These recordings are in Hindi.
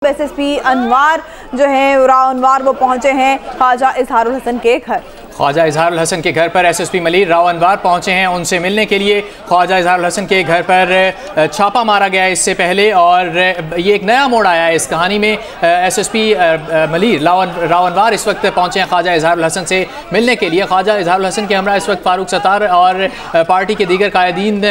एसएसपी अनवार जो है राव अनवार वो पहुंचे हैं ख्वाजा इजहारुल हसन के घर। ख्वाजा इजहारुल हसन के घर पर एसएसपी मलिर राव अनवार पहुंचे हैं। उनसे मिलने के लिए ख्वाजा इजहारुल हसन के घर पर छापा मारा गया इससे पहले, और ये एक नया मोड़ आया है इस कहानी में। एसएसपी मलिर राव अनवार इस वक्त पहुंचे हैं ख्वाजा इजहारुल हसन से मिलने के लिए। ख्वाजा इजहारुल हसन के हमरा इस वक्त फारूक सत्तार और पार्टी के दीगर कायदीन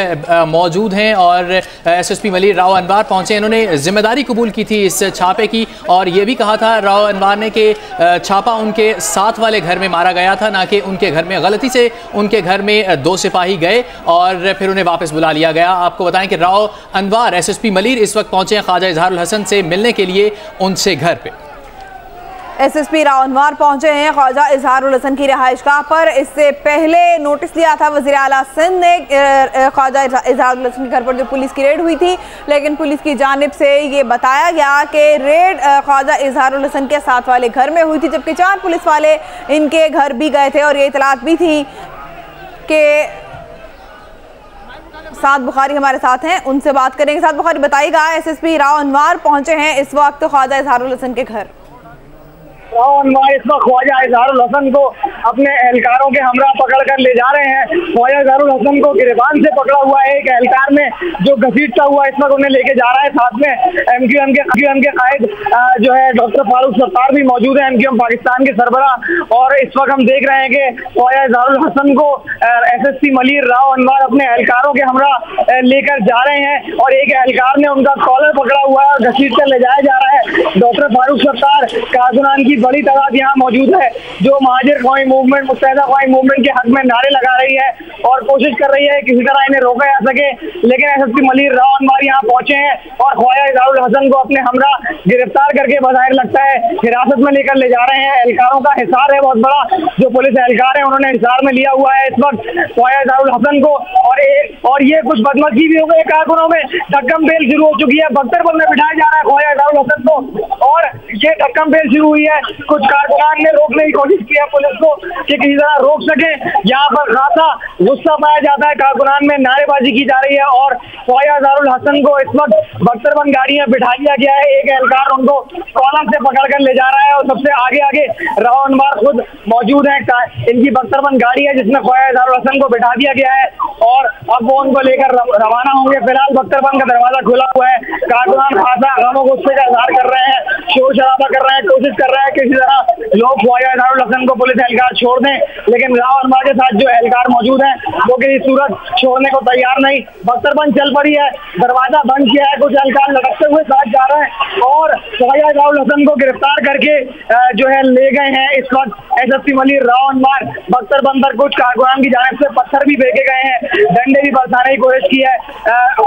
मौजूद हैं, और एसएसपी मलिर राव अनवार पहुंचे। इन्होंने जिम्मेदारी कबूल की थी इस छापे की, और ये भी कहा था राव अनवार ने कि छापा उनके साथ वाले घर में मारा गया था, ना कि उनके घर में। गलती से उनके घर में 2 सिपाही गए और फिर उन्हें वापस बुला लिया गया। आपको बताएं कि राव अनवार एसएसपी मलिर इस वक्त पहुंचे हैं ख्वाजा इजहारुल हसन से मिलने के लिए उनसे घर पे। एसएसपी राव अनवार पहुंचे हैं ख्वाजा इजहारुल हसन की रिहाइशगाह पर। इससे पहले नोटिस दिया था वज़ीर आला सिंध ने ख्वाजा इजहारुल हसन के घर पर जो पुलिस की रेड हुई थी, लेकिन पुलिस की जानिब से ये बताया गया कि रेड ख्वाजा इजहारुल हसन के साथ वाले घर में हुई थी, जबकि 4 पुलिस वाले इनके घर भी गए थे। और ये इतलात भी थी कि साद बुखारी हमारे साथ हैं, उनसे बात करेंगे। साद बुखारी, बताइएगा, एसएसपी राव अनवार पहुंचे हैं इस वक्त ख्वाजा इजहारुल हसन के घर। राव अनवार इस वक्त ख्वाजा इजहारुल हसन को अपने एहलकारों के हमरा पकड़ कर ले जा रहे हैं। ख्वाजा इजहारुल हसन को गिरबान से पकड़ा हुआ है एक एहलकार में, जो घसीटता हुआ इस वक्त उन्हें लेके जा रहा है। साथ में एमक्यूएम के कायद जो है डॉक्टर फारूक सत्तार भी मौजूद है, एमक्यूएम पाकिस्तान के सरबराह। और इस वक्त हम देख रहे हैं कि ख्वाजा इजहारुल हसन को एसएसपी मलिर राव अनवार अपने एहलकारों के हमरा लेकर जा रहे हैं, और एक एहलकार ने उनका कॉलर पकड़ा हुआ है और घसीट कर ले जाया जा रहा है। डॉक्टर फारूक सत्तार कारकुनान की बड़ी तादाद यहाँ मौजूद है, जो महाजिर ख्वाही मूवमेंट, मुत्तहिदा ख्वाही मूवमेंट के हक में नारे लगा रही है और कोशिश कर रही है किसी तरह इन्हें रोका जा सके। लेकिन एसएसपी मलिर राव अनवार यहाँ पहुंचे हैं और ख्वाजा इजहारुल हसन को अपने हमरा गिरफ्तार करके बज़ाहिर लगता है हिरासत में लेकर ले जा रहे हैं। एहलकारों का हिसार है बहुत बड़ा, जो पुलिस एहलकार है उन्होंने हिसार में लिया हुआ है इस वक्त ख्वाजा इजहारुल हसन को। और ये कुछ बदमशी भी हो गई कारकुनों में, धक्कम पेल शुरू हो चुकी है। बख्तरबंद में बिठाया जा रहा है ख्वाजा इजहारुल हसन को, और ये धक्कम पेल शुरू हुई है। कुछ कारकुनान ने रोकने की कोशिश की है पुलिस को कि किसी तरह रोक सके। यहाँ पर खासा गुस्सा पाया जाता है, कारकुनान में नारेबाजी की जा रही है, और ख्वाजा इजहारुल हसन को इस वक्त बख्तरबंद गाड़ियां बिठा दिया गया है। एक एहलकार उनको कॉलर से पकड़कर ले जा रहा है, और सबसे आगे आगे राव अनवार खुद मौजूद है। इनकी बख्तरबंद गाड़ी है जिसमें ख्वाजा इजहारुल हसन को बिठा दिया गया है, और अब वो उनको लेकर रवाना होंगे। फिलहाल बख्तरबंद का दरवाजा खुला हुआ है। कारकुनान खासा गम गुस्से का इजहार कर रहे हैं, शोर शराबा कर रहे हैं, कोशिश कर रहे हैं किसी तरह लोग ख्वाजा इजहारुल हसन को पुलिस एहलकार छोड़ दें। लेकिन राव अनवार के साथ जो एहलकार मौजूद हैं वो किसी सूरत छोड़ने को तैयार नहीं। बख्तरबंद चल पड़ी है, दरवाजा बंद किया है, कुछ एहलकार लटकते हुए साथ जा रहे हैं, और ख्वाजा इजहारुल हसन को गिरफ्तार करके जो है ले गए हैं इस वक्त एसएसपी मलिर राव अनवार। बख्तरबंद पर कुछ कारकुनान की जानिब से पत्थर भी फेंके गए हैं, डंडे भी बरसाने की कोशिश की है।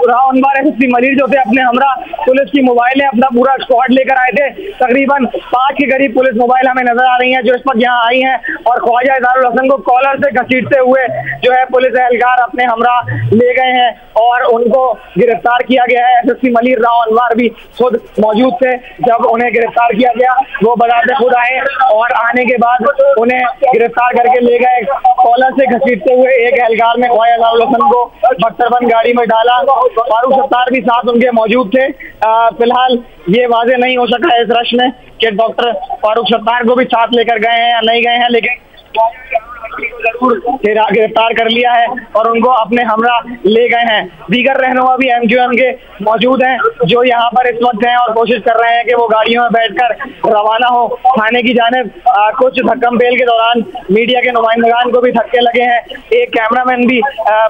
राव अनवार एसएसपी मलिर जो थे अपने हमरा पुलिस की मोबाइलें, अपना पूरा स्क्वाड लेकर आए थे। तकरीबन 5 के करीब पुलिस मोबाइल हमें नजर आ रही हैं जो इस वक्त यहाँ आई हैं, और ख्वाजा इजहारुल हसन को कॉलर से घसीटते हुए जो है पुलिस एहलकार अपने हमरा ले गए हैं और उनको गिरफ्तार किया गया है। एसएसपी मलिर राव अनवार भी खुद मौजूद थे जब उन्हें गिरफ्तार किया गया। वो बजाते खुद आए और आने के बाद उन्हें गिरफ्तार करके ले गए। कॉलर से घसीटते हुए एक एहलकार ने ख्वाजा इजहारुल हसन को बख्तरबंद गाड़ी में डाला। फारूक सत्तार भी साथ उनके मौजूद थे। फिलहाल ये वाजे नहीं हो सका है इस रश में कि डॉक्टर फारूक सत्तार को भी साथ लेकर गए हैं या नहीं गए हैं, लेकिन जरूर गिरफ्तार कर लिया है और उनको अपने हमरा ले गए हैं। दीगर रहनुमा भी एमक्यूएम के मौजूद हैं जो यहाँ पर इस वक्त हैं और कोशिश कर रहे हैं कि वो गाड़ियों में बैठकर रवाना हो थाने की जानिब। कुछ धक्कम पेल के दौरान मीडिया के नुमाइंदगान को भी धक्के लगे हैं। एक कैमरामैन भी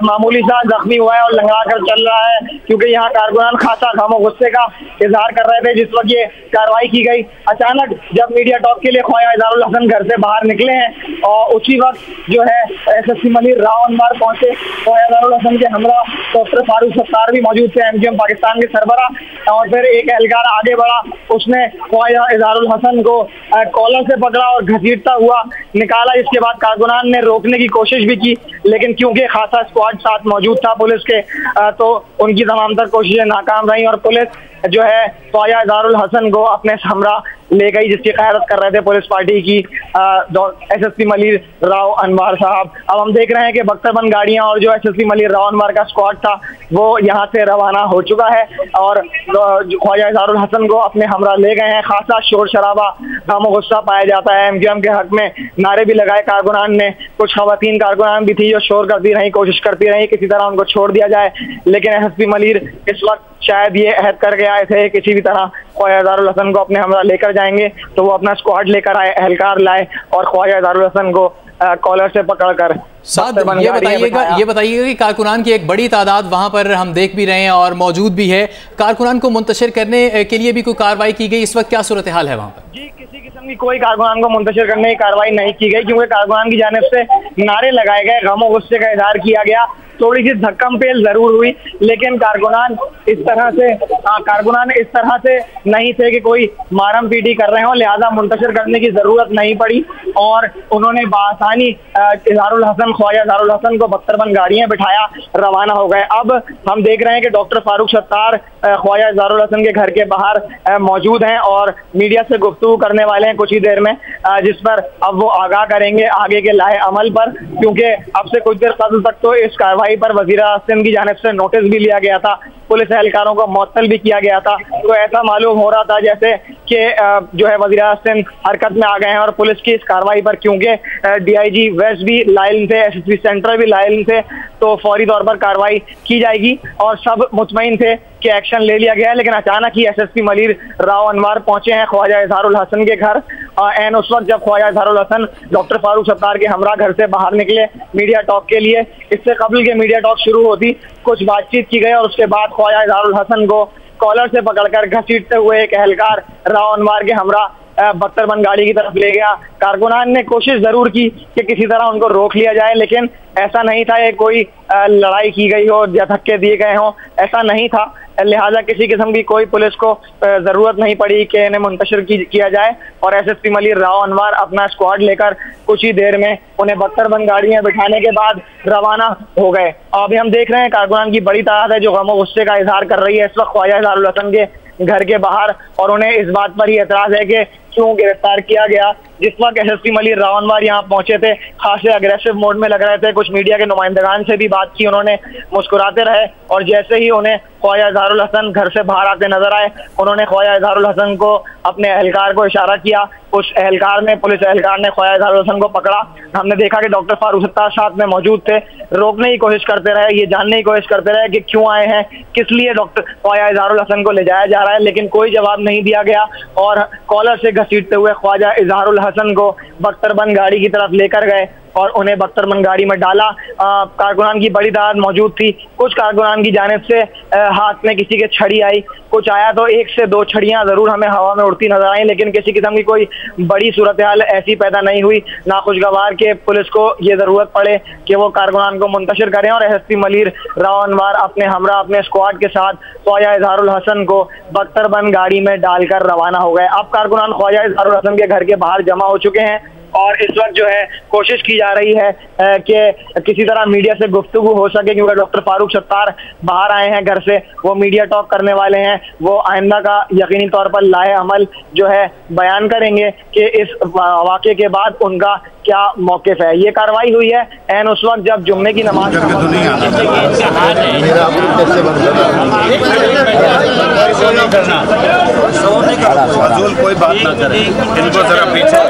मामूली सा जख्मी हुआ है और लंगड़ा कर चल रहा है, क्योंकि यहाँ कारकुनान खासा गम और गुस्से का इजहार कर रहे थे जिस वक्त ये कार्रवाई की गई। अचानक जब मीडिया टॉक के लिए ख्वाजा इजहारुल हसन घर से बाहर निकले हैं और उसी वक्त जो है एसएसपी मलिर राव अनवार पहुंचे। ख्वाजा इजहारुल हसन के हमरा डॉक्टर फारूक सत्तार भी मौजूद थे, एमक्यूएम पाकिस्तान के सरबराह। और फिर एक एहलकार आगे बढ़ा, उसने ख्वाजा इजहारुल हसन को कॉलर से पकड़ा और घसीटता हुआ निकाला। इसके बाद कारकुनान ने रोकने की कोशिश भी की, लेकिन क्योंकि खासा स्क्वाड साथ मौजूद था पुलिस के, तो उनकी तमाम तर कोशिशें नाकाम रही और पुलिस जो है ख्वाजा इजहारुल हसन को अपने हमरा ले गई, जिसकी क़यादत कर रहे थे पुलिस पार्टी की SSP मलिर राव अनवार साहब। अब हम देख रहे हैं कि बख्तरबंद गाड़ियां और जो SSP मलिर राव अनवार का स्क्वाड था वो यहाँ से रवाना हो चुका है और ख्वाजा इजहारुल हसन को अपने हमरा ले गए हैं। खासा शोर शराबा, गम गुस्सा पाया जाता है। MQM के हक में नारे भी लगाए कारकुनान ने, कुछ खवातीन कारकुनान भी थी जो शोर करती रही, कोशिश करती रही किसी तरह उनको छोड़ दिया जाए, लेकिन SSP मलिर इस वक्त शायद ये अहद करके आए थे किसी भी तरह ख्वाजा इजहारुल हसन को अपने हमरा लेकर जाएंगे, तो वो अपना स्क्वाड लेकर आए, एहलकार लाए और ख्वाजा इजहारुल हसन को कॉलर से पकड़कर ये बताइएगा कि कारकुनान की एक बड़ी तादाद वहां पर हम देख भी रहे हैं और मौजूद भी है, कारकुनान को मुंतशिर करने के लिए भी कोई कार्रवाई की गई? इस वक्त क्या सूरत हाल है वहां पर? जी, किसी किस्म की कोई कारकुनान को मुंतशिर करने की कार्रवाई नहीं की गई, क्योंकि कारकुनान की जानिब से नारे लगाए गए, गम गुस्से का इजहार किया गया, थोड़ी सी धक्कम-पेल जरूर हुई, लेकिन कारकुनान इस तरह से नहीं थे कि कोई मारम पीटी कर रहे हो, लिहाजा मुंतशिर करने की जरूरत नहीं पड़ी और उन्होंने बासानी ख्वाजा इजहारुल हसन को बख्तरबंद गाड़ियां बिठाया, रवाना हो गए। अब हम देख रहे हैं कि डॉक्टर फारूक सत्तार ख्वाजा इजहारुल हसन के घर के बाहर मौजूद हैं और मीडिया से गुफ्तगू करने वाले हैं कुछ ही देर में, जिस पर अब वो आगाह करेंगे आगे के लाए अमल पर, क्योंकि अब से कुछ देर कबल तक तो इस कार्रवाई पर वज़ीर आज़म की जानिब से नोटिस भी लिया गया था, पुलिस एहलकारों को मुअत्तल भी किया गया था। तो ऐसा मालूम हो रहा था जैसे कि जो है वज़ीर आज़म हरकत में आ गए हैं और पुलिस की इस कार्रवाई पर, क्योंकि DIG वेस्ट भी लाइल थे, SSP सेंट्रल भी लाइल थे, तो फौरी तौर पर कार्रवाई की जाएगी और सब मुतमईन थे कि एक्शन ले लिया गया है। लेकिन अचानक ही SSP मलिर राव अनवार पहुंचे हैं ख्वाजा इजहारुल हसन के घर, एन उस वक्त जब ख्वाजा इजहारुल हसन डॉक्टर फारूक सत्तार के हमरा घर से बाहर निकले मीडिया टॉक के लिए। इससे कबल के मीडिया टॉक शुरू होती कुछ बातचीत की गई और उसके बाद ख्वाजा इजहारुल हसन को कॉलर से पकड़कर घसीटते हुए एक एहलकार राव अनवार के हमरा बख्तरबंद गाड़ी की तरफ ले गया। कारकुनान ने कोशिश जरूर की कि किसी तरह उनको रोक लिया जाए, लेकिन ऐसा नहीं था ये कोई लड़ाई की गई हो या धक्के दिए गए हों, ऐसा नहीं था। लिहाजा किसी किस्म की कोई पुलिस को जरूरत नहीं पड़ी कि इन्हें मुंतशिर किया जाए और SSP मलिर राव अनवार अपना स्क्वाड लेकर कुछ ही देर में उन्हें बख्तरबंद गाड़ियां बिठाने के बाद रवाना हो गए। अभी हम देख रहे हैं कारकुनान की बड़ी तादाद है जो गम गुस्से का इजहार कर रही है इस वक्त ख्वाजा इजहारुल हसन के घर के बाहर, और उन्हें इस बात पर ही एतराज है कि क्यों गिरफ्तार किया गया। जिस वक्त SSP मलिर राव अनवार यहाँ पहुंचे थे खासे अग्रेसिव मोड में लग रहे थे, कुछ मीडिया के नुमाइंदगान से भी बात की उन्होंने, मुस्कुराते रहे और जैसे ही उन्हें ख्वाजा इजहारुल हसन घर से बाहर आते नजर आए उन्होंने ख्वाजा इजहारुल हसन को अपने एहलकार को इशारा किया। उस एहलकार ने, पुलिस एहलकार ने ख्वाजा इजहारुल हसन को पकड़ा। हमने देखा कि डॉक्टर फारूक सत्तार साथ में मौजूद थे, रोकने की कोशिश करते रहे, ये जानने की कोशिश करते रहे कि क्यों आए हैं, किस लिए डॉक्टर ख्वाजा इजहारुल हसन को ले जाया जा रहा है, लेकिन कोई जवाब नहीं दिया गया और कॉलर से घसीटते हुए ख्वाजा इजहारुल हसन को बख्तरबंद गाड़ी की तरफ लेकर गए और उन्हें बख्तरबंद गाड़ी में डाला। कारकुनान की बड़ी तादाद मौजूद थी, कुछ कारकुनान की जानिब से हाथ में किसी के छड़ी आई, कुछ आया तो 1 से 2 छड़ियां जरूर हमें हवा में उड़ती नजर आई, लेकिन किसी किस्म की कोई बड़ी सूरत हाल ऐसी पैदा नहीं हुई। नाखुशगवार के पुलिस को ये जरूरत पड़े कि वो कारकुनान को मुंतशिर करें और SSP मलिर राव अनवार अपने हमरा अपने स्क्वाड के साथ ख्वाजा इजहारुल हसन को बख्तरबंद गाड़ी में डालकर रवाना हो गए। अब कारकुनान ख्वाजा इजहारुल हसन के घर के बाहर जमा हो चुके हैं और इस वक्त जो है कोशिश की जा रही है कि किसी तरह मीडिया से गुफ्तगू हो सके, क्योंकि डॉक्टर फारूक सत्तार बाहर आए हैं घर से, वो मीडिया टॉक करने वाले हैं, वो आइंदा का यकीनी तौर पर लाए अमल जो है बयान करेंगे कि इस वाक़े के बाद उनका क्या मौक़िफ़ है। ये कार्रवाई हुई है एन उस वक्त जब जुम्मे की नमाज कोई बात ना करें, इनको जरा पीछे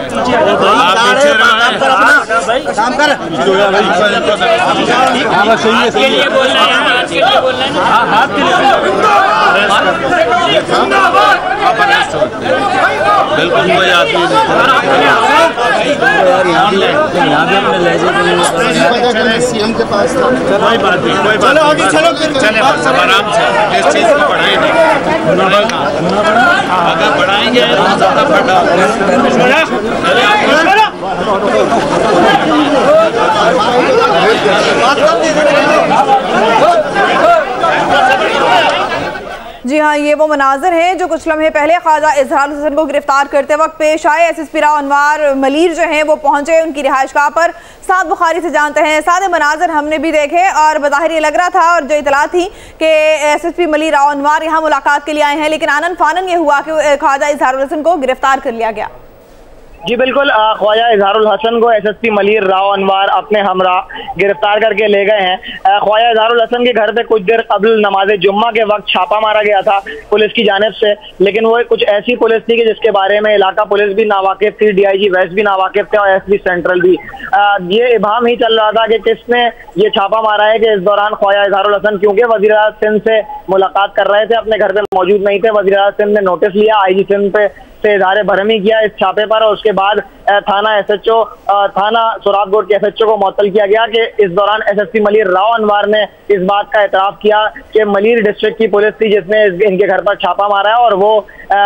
काम कर बिल्कुल कोई आदमी CM के पास कोई बात नहीं, कोई बात नहीं, चले बस आराम से इस चीज को बढ़ाएंगे, अगर बढ़ाएंगे जी हाँ, ये वो मनाजिर हैं जो कुछ लम्हे पहले ख्वाजा इजहारुल हसन को गिरफ्तार करते वक्त पेश आए। SSP राव अनवार मलीर जो हैं वो पहुंचे उनकी रिहाइशगाह पर। साद बुखारी से जानते हैं, सादे मनाजिर हमने भी देखे और बज़ाहिर ये लग रहा था और जो इतला थी कि SSP मलीर राव अनवार यहाँ मुलाकात के लिए आए हैं, लेकिन आनन फानन ये हुआ कि ख्वाजा इजहारुल हसन को गिरफ्तार कर लिया गया। जी बिल्कुल, ख्वाजा इजहारुल हसन को SSP मलीर राव अनवार अपने हमरा गिरफ्तार करके ले गए हैं। ख्वाजा इजहारुल हसन के घर पे कुछ देर कबल नमाज जुम्मा के वक्त छापा मारा गया था पुलिस की जानिब से, लेकिन वो कुछ ऐसी पुलिस थी कि जिसके बारे में इलाका पुलिस भी नावाकिफ थी, DIG वेस्ट भी नावाकिफ थे और SP सेंट्रल भी। ये इबाम ही चल रहा था कि किसने ये छापा मारा है कि इस दौरान ख्वाजा इजहारुल हसन क्योंकि वज़ीर आज़म सिंध से मुलाकात कर रहे थे, अपने घर पे मौजूद नहीं थे। वज़ीर आज़म सिंध ने नोटिस लिया, IG सिंध पे से इज़हार बरहमी किया इस छापे पर और उसके बाद थाना SHO थाना सोराबकोट के SHO को मुअत्तल किया गया कि इस दौरान SSP मलीर राव अनवार ने इस बात का एतराफ़ किया कि मलीर डिस्ट्रिक्ट की पुलिस थी जिसने इनके घर पर छापा मारा है और वो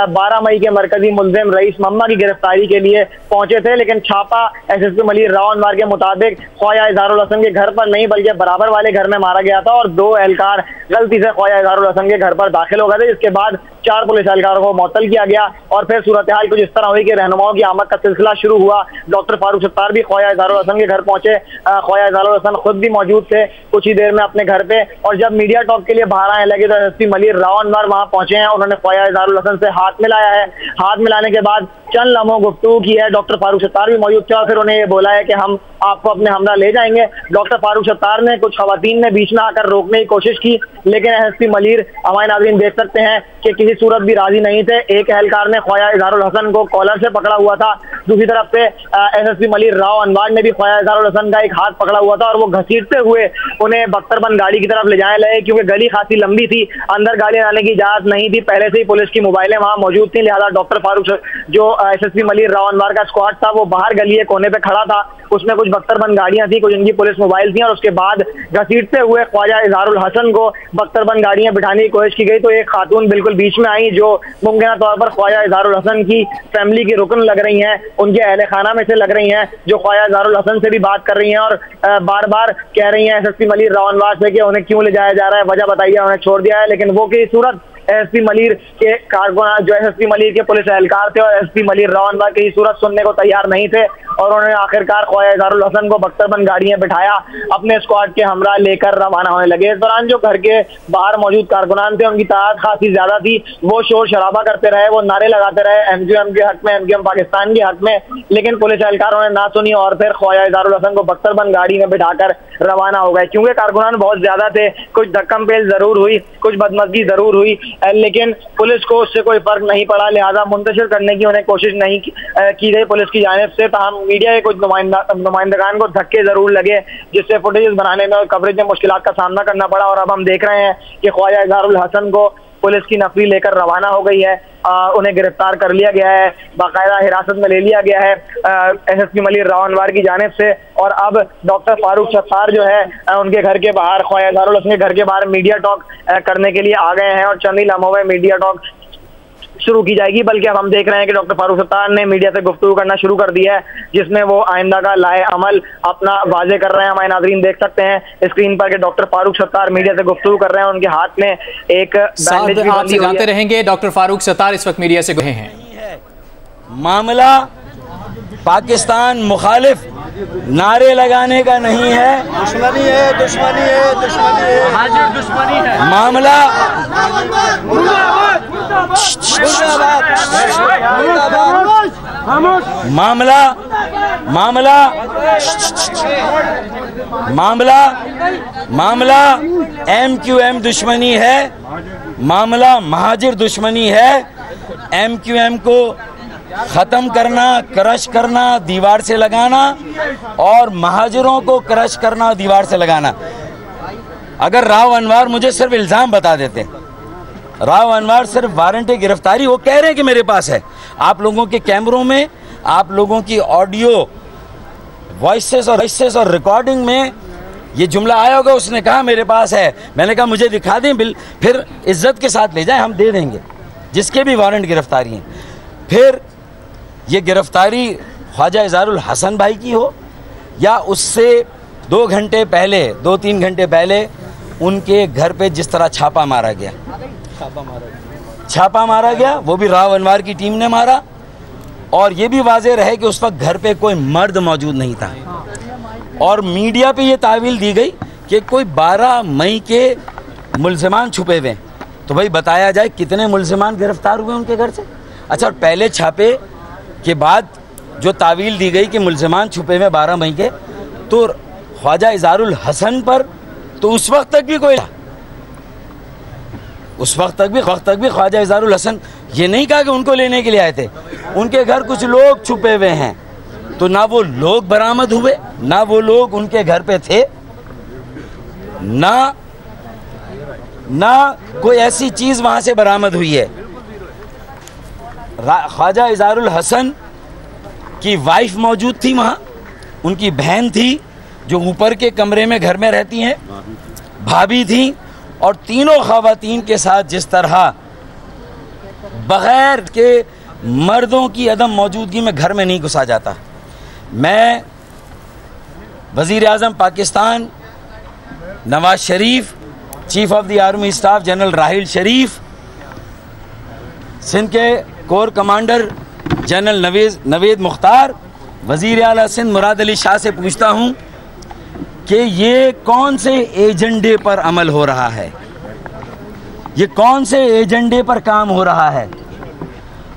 12 मई के मरकजी मुल्जिम रईस मम्मा की गिरफ्तारी के लिए पहुंचे थे। लेकिन छापा SSP मलीर राव अनवार के मुताबिक ख्वाजा इजहारुल हसन के घर पर नहीं बल्कि बराबर वाले घर में मारा गया था और 2 एहलकार गलती से ख्वाजा इजहारुल हसन के घर पर दाखिल हो गए थे, जिसके बाद 4 पुलिस एहलकारों को मुअत्तल किया गया और फिर सूरत हाल कुछ इस तरह हुई कि रहनुमाओं की आमद का सिलसिला शुरू हुआ। डॉक्टर फारूक सत्तार भी ख्वाजा इजहारुल हसन के घर पहुंचे, ख्वाजा इजहारुल हसन खुद भी मौजूद थे कुछ ही देर में अपने घर पे, और जब मीडिया टॉक के लिए बाहर आने लगे तो SSP मलीर राव अनवार वहां पहुंचे हैं। उन्होंने ख्वाजा इजहारुल हसन से हाथ मिलाया है, हाथ मिलाने के बाद चंद लम्हों गुफ्तगू की है। डॉक्टर फारूक सत्तार भी मौजूद थे और फिर उन्हें ये बोला है कि हम आपको अपने हमरा ले जाएंगे। डॉक्टर फारूक सत्तार ने कुछ खवातीन ने बीच में आकर रोकने की कोशिश की, लेकिन SSP मलीर हमारे नाज़रीन देख सकते हैं कि किसी सूरत भी राजी नहीं थे। एक एहलकार ने ख्वाजा इजहारुल हसन को कॉलर से पकड़ा हुआ था, दूसरी तरफ से SSP मलीर राव अनवार ने भी ख्वाजा इजहारुल हसन का एक हाथ पकड़ा हुआ था और वो घसीटते हुए उन्हें बख्तरबंद गाड़ी की तरफ ले जाने लगे, क्योंकि गली खासी लंबी थी, अंदर गाड़ियां आने की इजाजत नहीं थी। पहले से ही पुलिस की मोबाइलें वहां मौजूद थी, लिहाजा डॉक्टर फारूक जो SSP मलीर राव अनवार का स्क्वाड था वो बाहर गली कोने पे खड़ा था, उसमें कुछ बख्तरबंद गाड़ियां थी, कुछ इनकी पुलिस मोबाइल थी और उसके बाद घसीटते हुए ख्वाजा इजहारुल हसन को बख्तरबंद गाड़ियां बिठाने की कोशिश की गई तो एक खातून बिल्कुल बीच में आई जो मुमकिन तौर पर ख्वाजा इजहारुल हसन की फैमिली की रुकन लग रही हैं, उनके अहले खाना में से लग रही हैं, जो ख्वाजा इजहारुल हसन से भी बात कर रही हैं और बार बार कह रही हैं SSP मलीर राव अनवार से कि उन्हें क्यों ले जाया जा रहा है, वजह बताइए, उन्हें छोड़ दिया है। लेकिन वो किसी सूरत SSP मलीर के कारकुनान जो SSP मलीर के पुलिस एहलकार थे और SSP मलीर राव अनवार की सूरत सुनने को तैयार नहीं थे और उन्होंने आखिरकार ख्वाजा इजहारुल हसन को बख्तरबंद गाड़ियां बिठाया, अपने स्क्वाड के हमरा लेकर रवाना होने लगे। इस दौरान जो घर के बाहर मौजूद कारकुनान थे उनकी तादाद खासी ज्यादा थी, वो शोर शराबा करते रहे, वो नारे लगाते रहे MQM के हक में, MQM पाकिस्तान के हक में, लेकिन पुलिस एहलकारों ने ना सुनी और फिर ख्वाजा इजहारुल हसन को बख्तरबंद गाड़ी में बिठाकर रवाना हो गए। क्योंकि कारकुनान बहुत ज्यादा थे, कुछ धक्कम पेल जरूर हुई, कुछ बदमज़गी जरूर हुई, लेकिन पुलिस को उससे कोई फर्क नहीं पड़ा, लिहाजा मुंतशिर करने की उन्हें कोशिश नहीं की गई पुलिस की जानिब से। तमाम मीडिया के कुछ नुमाइंदगान को धक्के जरूर लगे, जिससे फुटेज बनाने में और कवरेज में मुश्किलात का सामना करना पड़ा और अब हम देख रहे हैं कि ख्वाजा इजहारुल हसन को पुलिस की नफरी लेकर रवाना हो गई है, उन्हें गिरफ्तार कर लिया गया है, बाकायदा हिरासत में ले लिया गया है SSP मलीर राव अनवार की जानिब से। और अब डॉक्टर फारूक सत्तार जो है उनके घर के बाहर, ख्वाजा इजहारुल हसन के घर के बाहर मीडिया टॉक करने के लिए आ गए हैं और चंद ही लम्हों में मीडिया टॉक शुरू की जाएगी। बल्कि अब हम देख रहे हैं कि डॉक्टर फारूक सत्तार ने मीडिया से गुफ्तगू करना शुरू कर दिया है, जिसमें वो आइंदा का लाए अमल अपना वाजे कर रहे हैं। हमारे नाज़रीन देख सकते हैं स्क्रीन पर कि डॉक्टर फारूक सत्तार मीडिया से गुफ्तगू कर रहे हैं, उनके हाथ में एक बैंडेज भी आपसे जानते रहेंगे। डॉक्टर फारूक सत्तार इस वक्त मीडिया से गए हैं। मामला पाकिस्तान मुखालिफ नारे लगाने का नहीं है, दुश्मनी है, दुश्मनी है, दुश्मनी है, हाजिर दुश्मनी है। मामला मामला MQM दुश्मनी है, मामला महाजिर दुश्मनी है। MQM को ख़त्म करना, क्रश करना, दीवार से लगाना और महाजिरों को क्रश करना, दीवार से लगाना। अगर राव अनवार मुझे सिर्फ इल्ज़ाम बता देते, राव अनवार सिर्फ वारंट गिरफ्तारी, वो कह रहे हैं कि मेरे पास है, आप लोगों के कैमरों में, आप लोगों की ऑडियो वॉइसेस और रिकॉर्डिंग में ये जुमला आया होगा, उसने कहा मेरे पास है, मैंने कहा मुझे दिखा दें बिल, फिर इज्जत के साथ ले जाएं, हम दे देंगे जिसके भी वारंट गिरफ्तारी हैं। फिर ये गिरफ्तारी ख्वाजा इजहारुल हसन भाई की हो या उससे 2 घंटे पहले, 2-3 घंटे पहले उनके घर पे जिस तरह छापा मारा गया, छापा मारा गया, वो भी राव अनवार की टीम ने मारा, और ये भी वाज़ेह रहे कि उस वक्त घर पे कोई मर्द मौजूद नहीं था। और मीडिया पे ये तावील दी गई कि कोई 12 मई के मुल्ज़िमान छुपे हुए। तो भाई बताया जाए कितने मुल्ज़िमान गिरफ्तार हुए उनके घर से। अच्छा, और पहले छापे के बाद जो तावील दी गई कि मुल्ज़िमान छुपे हुए 12 मई के, तो ख्वाजा इज़हारुल हसन पर तो उस वक्त तक भी कोई, उस वक्त तक भी ख्वाजा इज़हारुल हसन ये नहीं कहा कि उनको लेने के लिए आए थे। उनके घर कुछ लोग छुपे हुए हैं, तो ना वो लोग बरामद हुए, ना वो लोग उनके घर पे थे, ना कोई ऐसी चीज़ वहाँ से बरामद हुई है। ख्वाजा इज़हारुल हसन की वाइफ मौजूद थी वहाँ, उनकी बहन थी जो ऊपर के कमरे में घर में रहती हैं, भाभी थी, और तीनों ख़वातीन के साथ जिस तरह बग़ैर के मर्दों की अदम मौजूदगी में घर में नहीं घुसा जाता। मैं वज़ीर आज़म Pakistan Nawaz Sharif, chief of the army staff general Raheel Sharif, Sindh के corps commander general Naved Mukhtar, वज़ीर आला सिंध मुराद अली शाह से पूछता हूँ कि ये कौन से एजेंडे पर अमल हो रहा है, ये कौन से एजेंडे पर काम हो रहा है।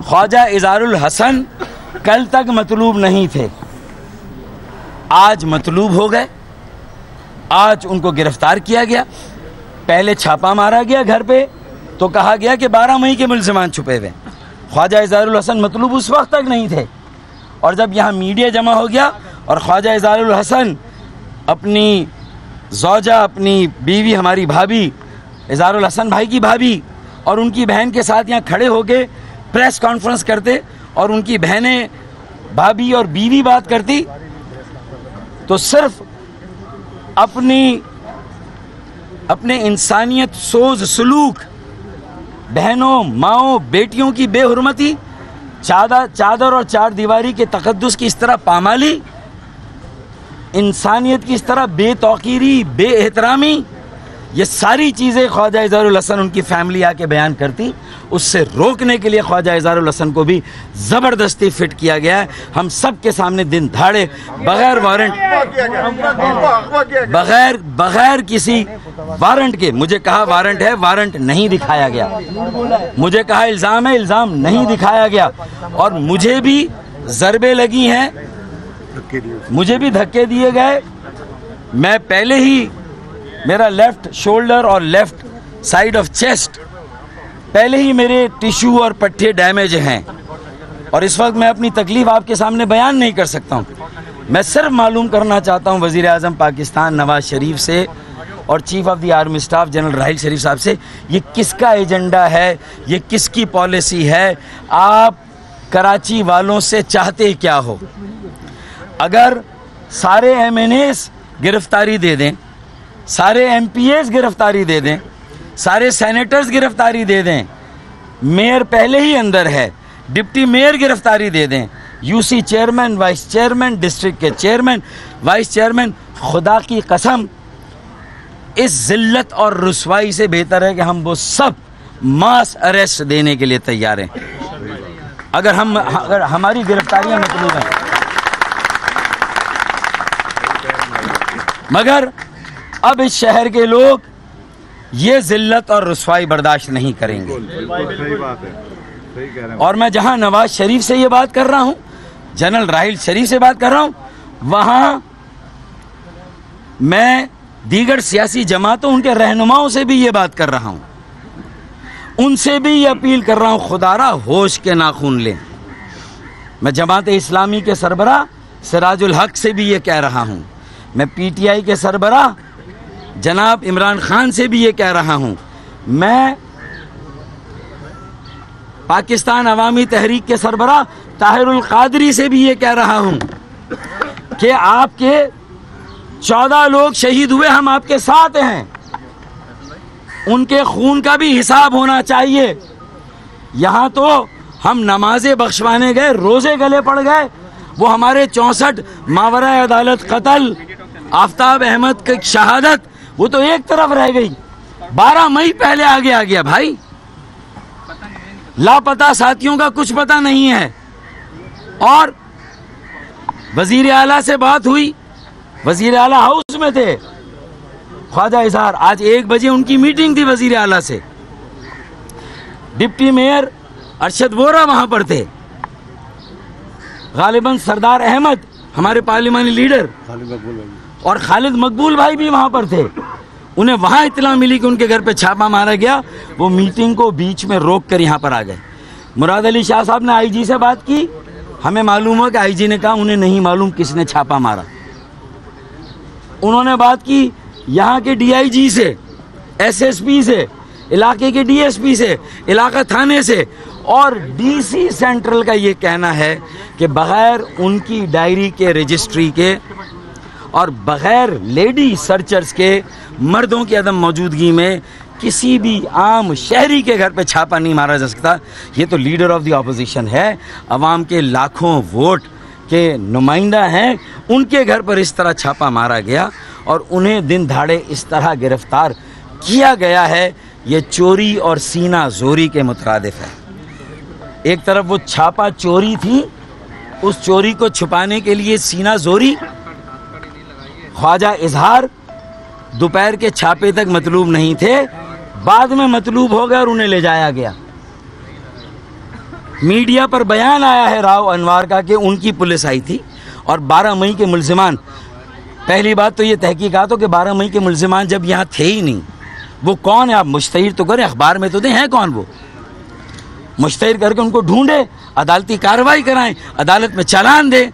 ख्वाजा इज़हारुल हसन कल तक मतलूब नहीं थे, आज मतलूब हो गए, आज उनको गिरफ्तार किया गया। पहले छापा मारा गया घर पे, तो कहा गया कि 12 मई के मुल्ज़िमान छुपे हुए। ख्वाजा इज़हारुल हसन मतलूब उस वक्त तक नहीं थे, और जब यहाँ मीडिया जमा हो गया और ख्वाजा इज़हारुल हसन अपनी ज़ौजा, अपनी बीवी, हमारी भाभी इज़हारुल हसन भाई की भाभी और उनकी बहन के साथ यहाँ खड़े होके प्रेस कॉन्फ्रेंस करते, और उनकी बहनें, भाभी और बीवी बात करती, तो सिर्फ अपने इंसानियत सोज सलूक, बहनों, माओं, बेटियों की बेहुरमती, चादर और चार दीवारी के तकद्दुस की इस तरह पामाली, इंसानियत की इस तरह बेतौकीरी, बेएहतरामी, ये सारी चीज़ें ख्वाजा इज़हारुल हसन उनकी फैमिली आके बयान करती। उससे रोकने के लिए ख्वाजा इज़हारुल हसन को भी ज़बरदस्ती फिट किया गया है। हम सब के सामने दिन दहाड़े बग़ैर वारंट, बग़ैर किसी वारंट के, मुझे कहा वारंट है, वारंट नहीं दिखाया गया, मुझे कहा इल्ज़ाम है, इल्ज़ाम नहीं दिखाया गया, और मुझे भी ज़रबे लगी हैं, मुझे भी धक्के दिए गए। मैं पहले ही, मेरा लेफ़्ट शोल्डर और लेफ़्ट साइड ऑफ चेस्ट पहले ही मेरे टिश्यू और पट्टे डैमेज हैं, और इस वक्त मैं अपनी तकलीफ़ आपके सामने बयान नहीं कर सकता हूँ। मैं सिर्फ मालूम करना चाहता हूँ वज़ीर आज़म पाकिस्तान नवाज शरीफ से और chief of the army staff general Raheel Sharif साहब से, ये किसका एजेंडा है, ये किसकी पॉलिसी है, आप कराची वालों से चाहते क्या हो। अगर सारे MNAs गिरफ्तारी दे दें, सारे MPAs गिरफ्तारी दे दें, सारे सेनेटर्स गिरफ्तारी दे दें, मेयर पहले ही अंदर है, डिप्टी मेयर गिरफ्तारी दे दें, UC chairman, vice chairman, district के चेयरमैन, वाइस चेयरमैन, खुदा की कसम इस जिल्लत और रुसवाई से बेहतर है कि हम वो सब मास अरेस्ट देने के लिए तैयार हैं अगर हमारी गिरफ्तारियां मतलूब हैं। मगर अब इस शहर के लोग ये जिल्लत और रुसवाई बर्दाश्त नहीं करेंगे। सही बात है, सही कह रहे हैं। और मैं जहां नवाज शरीफ से ये बात कर रहा हूं, जनरल राहिल शरीफ से बात कर रहा हूं, वहां मैं दीगर सियासी जमातों, उनके रहनुमाओं से भी ये बात कर रहा हूं, उनसे भी ये अपील कर रहा हूं, खुदारा होश के नाखून लें। मैं जमात इस्लामी के सरबराह सिराजुल हक से भी ये कह रहा हूं, मैं PTI के सरबराह जनाब इमरान खान से भी ये कह रहा हूं, मैं पाकिस्तान अवामी तहरीक के सरबराह ताहिरुल कादरी से भी ये कह रहा हूं कि आपके 14 लोग शहीद हुए, हम आपके साथ हैं, उनके खून का भी हिसाब होना चाहिए। यहाँ तो हम नमाजें बख्शवाने गए, रोज़े गले पड़ गए, वो हमारे 64 मावरा अदालत कत्ल, आफ्ताब अहमद की शहादत, वो तो एक तरफ रह गई। 12 मई पहले आगे आ गया भाई। लापता साथियों का कुछ पता नहीं है। और वजीर आला से बात हुई, वजीर आला हाउस में थे ख्वाजा इजहार, आज 1 बजे उनकी मीटिंग थी वजीर आला से। डिप्टी मेयर अरशद वोरा वहां पर थे, गालिबन सरदार अहमद हमारे पार्लिमानी लीडर और खालिद मकबूल भाई भी वहां पर थे। उन्हें वहां इत्तला मिली कि उनके घर पे छापा मारा गया, वो मीटिंग को बीच में रोक कर यहाँ पर आ गए। मुराद अली शाह साहब ने आईजी से बात की, हमें मालूम हो कि आईजी ने कहा उन्हें नहीं मालूम किसने छापा मारा। उन्होंने बात की यहाँ के डीआईजी से, एसएसपी से, इलाके के डीएसपी से, इलाका थाने से, और डीसी सेंट्रल का ये कहना है कि बगैर उनकी डायरी के रजिस्ट्री के और बगैर लेडी सर्चर्स के, मर्दों की अदम मौजूदगी में किसी भी आम शहरी के घर पे छापा नहीं मारा जा सकता। ये तो लीडर ऑफ द ऑपोजिशन है, अवाम के लाखों वोट के नुमाइंदा हैं, उनके घर पर इस तरह छापा मारा गया और उन्हें दिन दहाड़े इस तरह गिरफ्तार किया गया है। ये चोरी और सीना जोरी के मुतरादिफ है। एक तरफ वो छापा चोरी थी, उस चोरी को छुपाने के लिए सीना जोरी। ख्वाजा इजहार दोपहर के छापे तक मतलूब नहीं थे, बाद में मतलूब हो गए और उन्हें ले जाया गया। मीडिया पर बयान आया है राव अनवार का कि उनकी पुलिस आई थी और 12 मई के मुल्जिमान, पहली बात तो ये तहकीकात हो कि 12 मई के मुल्जिमान जब यहाँ थे ही नहीं, वो कौन है आप मुश्तहिर तो करें, अखबार में तो दें, हैं कौन वो, मुश्तहिर करके उनको ढूंढे, अदालती कार्रवाई कराएं, अदालत में चालान दें,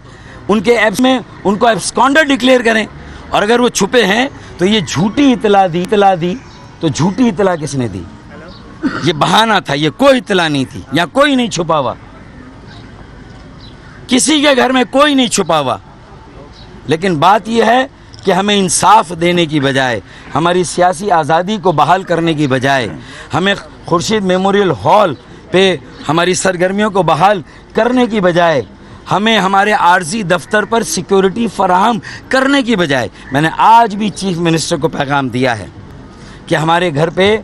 उनके एप्स में उनको एब्सकॉन्डर डिक्लेयर करें। और अगर वो छुपे हैं तो ये झूठी इतला दी तो झूठी इतला किसने दी? ये बहाना था, ये कोई इतला नहीं थी, या कोई नहीं छुपा हुआ, किसी के घर में कोई नहीं छुपा हुआ। लेकिन बात यह है कि हमें इंसाफ देने की बजाय, हमारी सियासी आज़ादी को बहाल करने की बजाय, हमें खुर्शीद मेमोरियल हॉल पे हमारी सरगर्मियों को बहाल करने की बजाय, हमें हमारे आर्जी दफ्तर पर सिक्योरिटी फराहम करने की बजाय, मैंने आज भी चीफ मिनिस्टर को पैगाम दिया है कि हमारे घर पे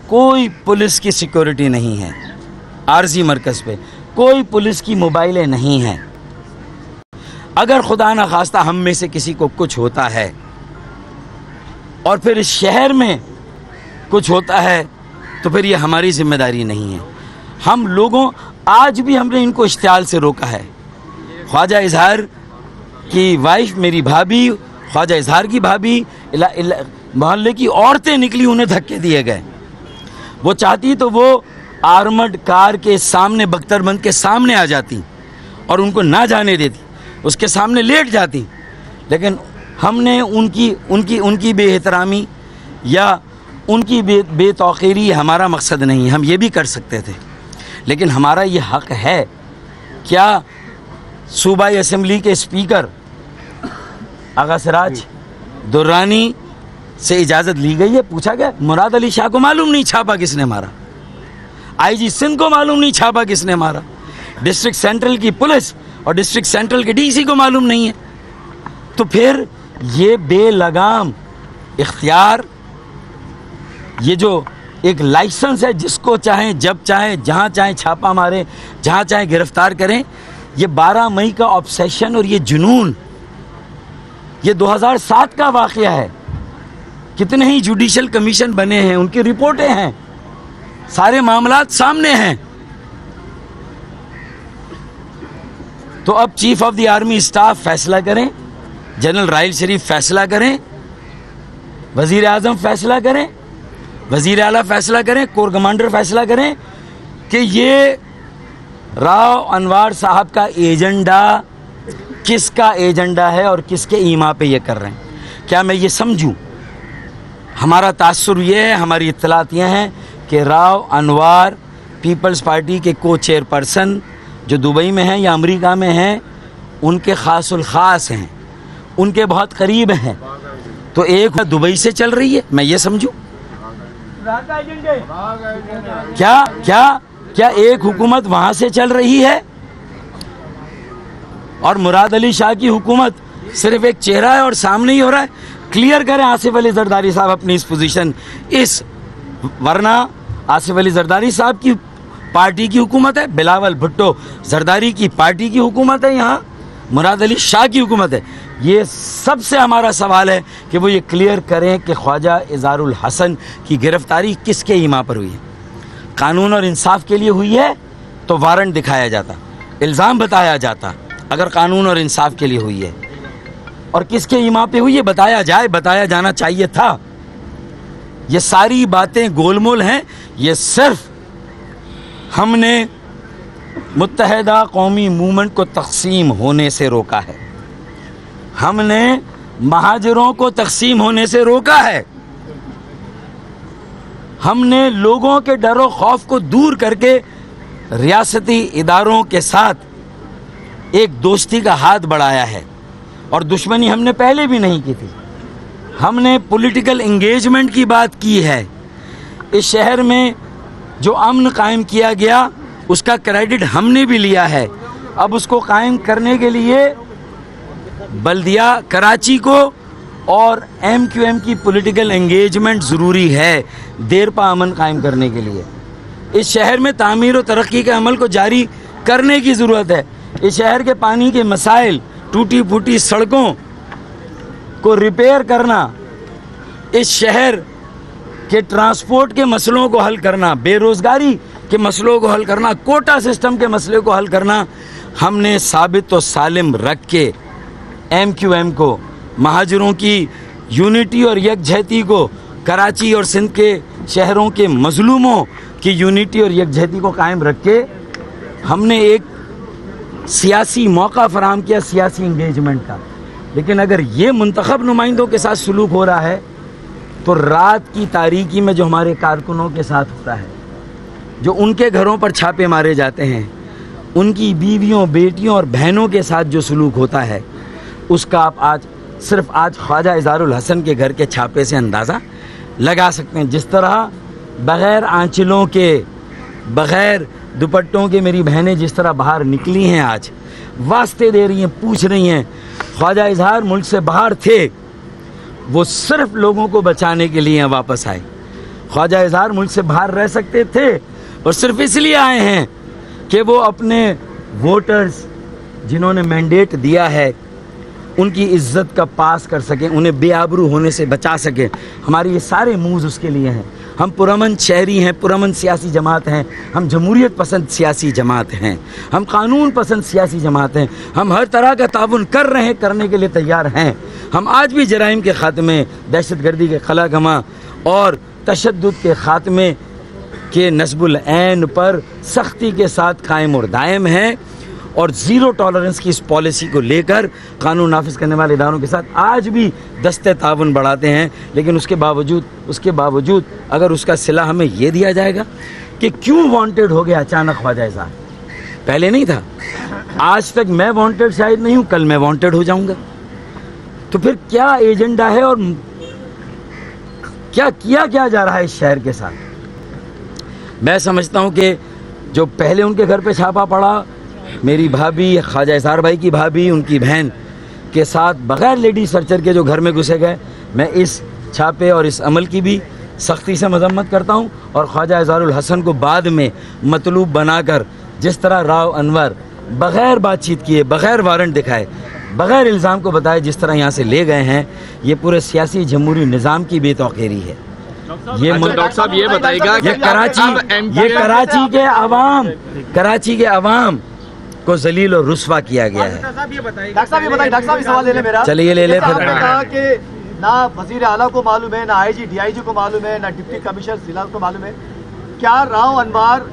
कोई पुलिस की सिक्योरिटी नहीं है, आर्जी मरकज़ पे कोई पुलिस की मोबाइलें नहीं हैं। अगर खुदा न खास्ता हम में से किसी को कुछ होता है और फिर इस शहर में कुछ होता है तो फिर ये हमारी जिम्मेदारी नहीं है। हम लोगों, आज भी हमने इनको इश्तियाल से रोका है। ख्वाजा इजहार की वाइफ, मेरी भाभी, ख्वाजा इजहार की भाभी, मोहल्ले की औरतें निकली, उन्हें धक्के दिए गए। वो चाहती तो वो आर्मड कार के सामने, बख्तरबंद के सामने आ जाती और उनको ना जाने देती, उसके सामने लेट जाती। लेकिन हमने उनकी बेएहतरामी या उनकी बेतौकीरी हमारा मकसद नहीं, हम ये भी कर सकते थे। लेकिन हमारा ये हक़ है। क्या सूबाई असम्बली के स्पीकर आगा सिराज दुर्रानी से इजाज़त ली गई है? पूछा गया? मुराद अली शाह को मालूम नहीं छापा किसने मारा, आईजी सिंध को मालूम नहीं छापा किसने मारा, डिस्ट्रिक्ट सेंट्रल की पुलिस और डिस्ट्रिक्ट सेंट्रल के डीसी को मालूम नहीं है। तो फिर ये बेलगाम इख्तियार, ये जो एक लाइसेंस है, जिसको चाहें जब चाहें जहाँ चाहें छापा मारें, जहाँ चाहें गिरफ्तार करें, ये 12 मई का ऑब्सेशन और ये जुनून, ये 2007 का वाक़या है। कितने ही जुडिशल कमीशन बने हैं, उनकी रिपोर्टें हैं, सारे मामलात सामने हैं। तो अब chief of the army staff फैसला करें, जनरल राहिल शरीफ फैसला करें, वजीर आजम फैसला करें, वजीर आला फैसला करें, कोर कमांडर फैसला करें कि ये राव अनवार साहब का एजेंडा किसका एजेंडा है और किसके ईमा पे ये कर रहे हैं। क्या मैं ये समझूं? हमारा तासुर ये है, हमारी इत्तलात ये हैं कि राव अनवार पीपल्स पार्टी के को चेयरपर्सन जो दुबई में हैं या अमेरिका में हैं, उनके खासुल ख़ास हैं, उनके बहुत करीब हैं। तो एक दुबई से चल रही है, मैं ये समझूं? क्या एक हुकूमत वहाँ से चल रही है और मुराद अली शाह की हुकूमत सिर्फ एक चेहरा है और सामने ही हो रहा है? क्लियर करें आसिफ अली जरदारी साहब अपनी इस पोजीशन, वरना आसिफ अली जरदारी साहब की पार्टी की हुकूमत है, बिलावल भुट्टो जरदारी की पार्टी की हुकूमत है, यहाँ मुराद अली शाह की हुकूमत है। ये सबसे हमारा सवाल है कि वो ये क्लियर करें कि ख्वाजा इज़हारुल हसन की गिरफ्तारी किसके ईमा पर हुई है। कानून और इंसाफ के लिए हुई है तो वारंट दिखाया जाता, इल्ज़ाम बताया जाता। अगर कानून और इंसाफ के लिए हुई है और किसके ईमा पे हुई है बताया जाए, बताया जाना चाहिए था। ये सारी बातें गोलमोल हैं। ये सिर्फ हमने मुत्तहिदा कौमी मूवमेंट को तक़सीम होने से रोका है, हमने महाजिरों को तक़सीम होने से रोका है, हमने लोगों के डर खौफ को दूर करके रियासती इदारों के साथ एक दोस्ती का हाथ बढ़ाया है। और दुश्मनी हमने पहले भी नहीं की थी, हमने पॉलिटिकल एंगेजमेंट की बात की है। इस शहर में जो अमन कायम किया गया उसका क्रेडिट हमने भी लिया है। अब उसको कायम करने के लिए बल्दिया कराची को और MQM की पॉलिटिकल एंगेजमेंट ज़रूरी है देर पा अमन कायम करने के लिए। इस शहर में तामीर और तरक्की के अमल को जारी करने की ज़रूरत है। इस शहर के पानी के मसाइल, टूटी फूटी सड़कों को रिपेयर करना, इस शहर के ट्रांसपोर्ट के मसलों को हल करना, बेरोज़गारी के मसलों को हल करना, कोटा सिस्टम के मसले को हल करना, हमने साबित और सालिम रख के MQM को, महाजिरों की यूनिटी और यकजहती को, कराची और सिंध के शहरों के मजलूमों की यूनिटी और यकजहती को कायम रख के हमने एक सियासी मौका फराहम किया, सियासी इंगेजमेंट का। लेकिन अगर ये मुंतखब नुमाइंदों के साथ सलूक हो रहा है तो रात की तारीकी में जो हमारे कारकुनों के साथ होता है, जो उनके घरों पर छापे मारे जाते हैं, उनकी बीवियों, बेटियों और बहनों के साथ जो सलूक होता है, उसका आप सिर्फ आज ख्वाजा इज़हारुल हसन के घर के छापे से अंदाज़ा लगा सकते हैं। जिस तरह बग़ैर आंचलों के, बग़ैर दुपट्टों के मेरी बहनें जिस तरह बाहर निकली हैं, आज वास्ते दे रही हैं, पूछ रही हैं। ख्वाजा इज़हार मुल्क से बाहर थे, वो सिर्फ लोगों को बचाने के लिए वापस आए। ख्वाजा इज़हार मुल्क से बाहर रह सकते थे और सिर्फ इसलिए आए हैं कि वो अपने वोटर्स जिन्होंने मैंडेट दिया है उनकी इज्जत का पास कर सकें, उन्हें बेआबरू होने से बचा सकें। हमारे ये सारे मूव्स उसके लिए हैं। हम पुरअमन शहरी हैं, पुरअमन सियासी जमात हैं, हम जमहूरियत पसंद सियासी जमात हैं, हम कानून पसंद सियासी जमात हैं। हम हर तरह का ताउन कर रहे हैं, करने के लिए तैयार हैं। हम आज भी जराइम के ख़ात्मे, दहशतगर्दी के खलागमा और तशद्दुद के ख़ात्मे के नस्बुल ऐन पर सख्ती के साथ कायम और दायम हैं और ज़ीरो टॉलरेंस की इस पॉलिसी को लेकर कानून नाफिज करने वाले इदारों के साथ आज भी दस्ते ताउन बढ़ाते हैं। लेकिन उसके बावजूद अगर उसका सिला हमें ये दिया जाएगा कि क्यों वांटेड हो गया अचानक ख्वाजा इज़हार, पहले नहीं था, आज तक मैं वांटेड शायद नहीं हूँ, कल मैं वांटेड हो जाऊँगा, तो फिर क्या एजेंडा है और क्या किया जा रहा है इस शहर के साथ। मैं समझता हूँ कि जो पहले उनके घर पे छापा पड़ा, मेरी भाभी, ख्वाजा इज़हार भाई की भाभी, उनकी बहन के साथ बग़ैर लेडी सर्चर के जो घर में घुसे गए, मैं इस छापे और इस अमल की भी सख्ती से मजम्मत करता हूँ। और ख्वाजा इज़हारुल हसन को बाद में मतलूब बनाकर जिस तरह राव अनवर बग़ैर बातचीत किए, बग़ैर वारंट दिखाए, बग़ैर इल्ज़ाम को बताए जिस तरह यहाँ से ले गए हैं, ये पूरे सियासी जमहूरी निज़ाम की बेतौक़ीरी है। ये डॉक्टर साहब ये बताइएगा, ये कराची के अवाम को जलील और रुस्वा किया गया है। डॉक्टर साहब ये बताइए, सवाल ले ले मेरा। चलिए ले ले। आपने कहा कि ना वजीर आला को मालूम है, ना IG DIG को मालूम है, ना डिप्टी कमिश्नर जिला को मालूम है। क्या राव अनवार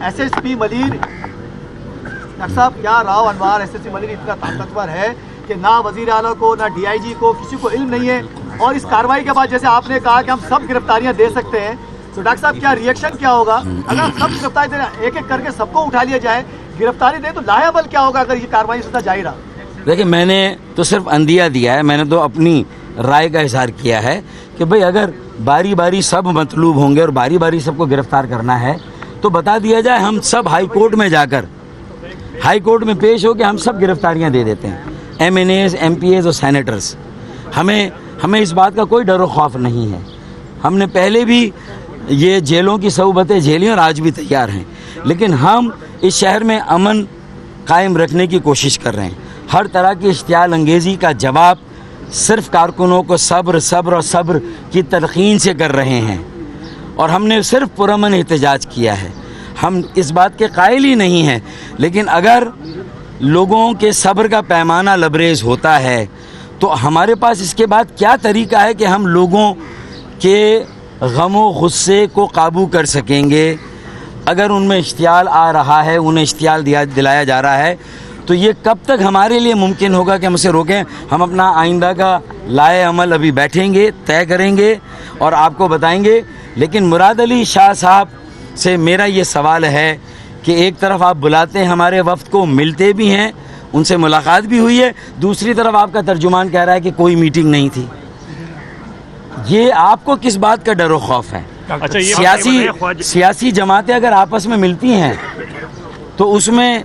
SSP मलिर, डॉक्टर साहब क्या राव अनवार SSP मलिर इतना ताकतवर है कि ना वजीर आला को, ना DIG को, किसी को इल्म नहीं है? और इस कार्रवाई के बाद जैसे आपने कहा कि हम सब गिरफ्तारियां दे सकते हैं, तो डॉक्टर साहब क्या रिएक्शन क्या होगा अगर हम सब गिरफ्तारी दे, एक एक करके सबको उठा लिया जाए, गिरफ्तारी दे, तो लाहेबल क्या होगा अगर ये कार्रवाई सदा जारी रहा? देखिए, मैंने तो सिर्फ अंदिया दिया है, मैंने तो अपनी राय का इजहार किया है कि भाई अगर बारी बारी सब मतलूब होंगे और बारी बारी सबको गिरफ्तार करना है तो बता दिया जाए, हम सब हाई कोर्ट में जाकर, हाई कोर्ट में पेश हो के हम सब गिरफ्तारियां दे देते हैं, MNAs, MPAs और सेनेटर्स। हमें इस बात का कोई डर और खौफ नहीं है। हमने पहले भी ये जेलों की सऊबतें झेली और आज भी तैयार हैं। लेकिन हम इस शहर में अमन कायम रखने की कोशिश कर रहे हैं। हर तरह की इश्तियाल अंगेज़ी का जवाब सिर्फ कारकुनों को सब्र सब्र और सब्र की तलक़ीन से कर रहे हैं, और हमने सिर्फ पुरअमन एहतजाज किया है। हम इस बात के कायल ही नहीं हैं, लेकिन अगर लोगों के सब्र का पैमाना लबरेज होता है तो हमारे पास इसके बाद क्या तरीका है कि हम लोगों के गमो गुस्से को काबू कर सकेंगे। अगर उनमें इश्तियाल आ रहा है, उन्हें इश्तियाल दिलाया जा रहा है, तो ये कब तक हमारे लिए मुमकिन होगा कि हम उसे रोकें। हम अपना आइंदा का लाए अमल अभी बैठेंगे, तय करेंगे और आपको बताएंगे। लेकिन मुराद अली शाह साहब से मेरा ये सवाल है कि एक तरफ आप बुलाते हैं हमारे वफ्द को, मिलते भी हैं, उनसे मुलाकात भी हुई है, दूसरी तरफ आपका तर्जुमान कह रहा है कि कोई मीटिंग नहीं थी। ये आपको किस बात का डर व खौफ है? अच्छा, सियासी जमातें अगर आपस में मिलती हैं तो उसमें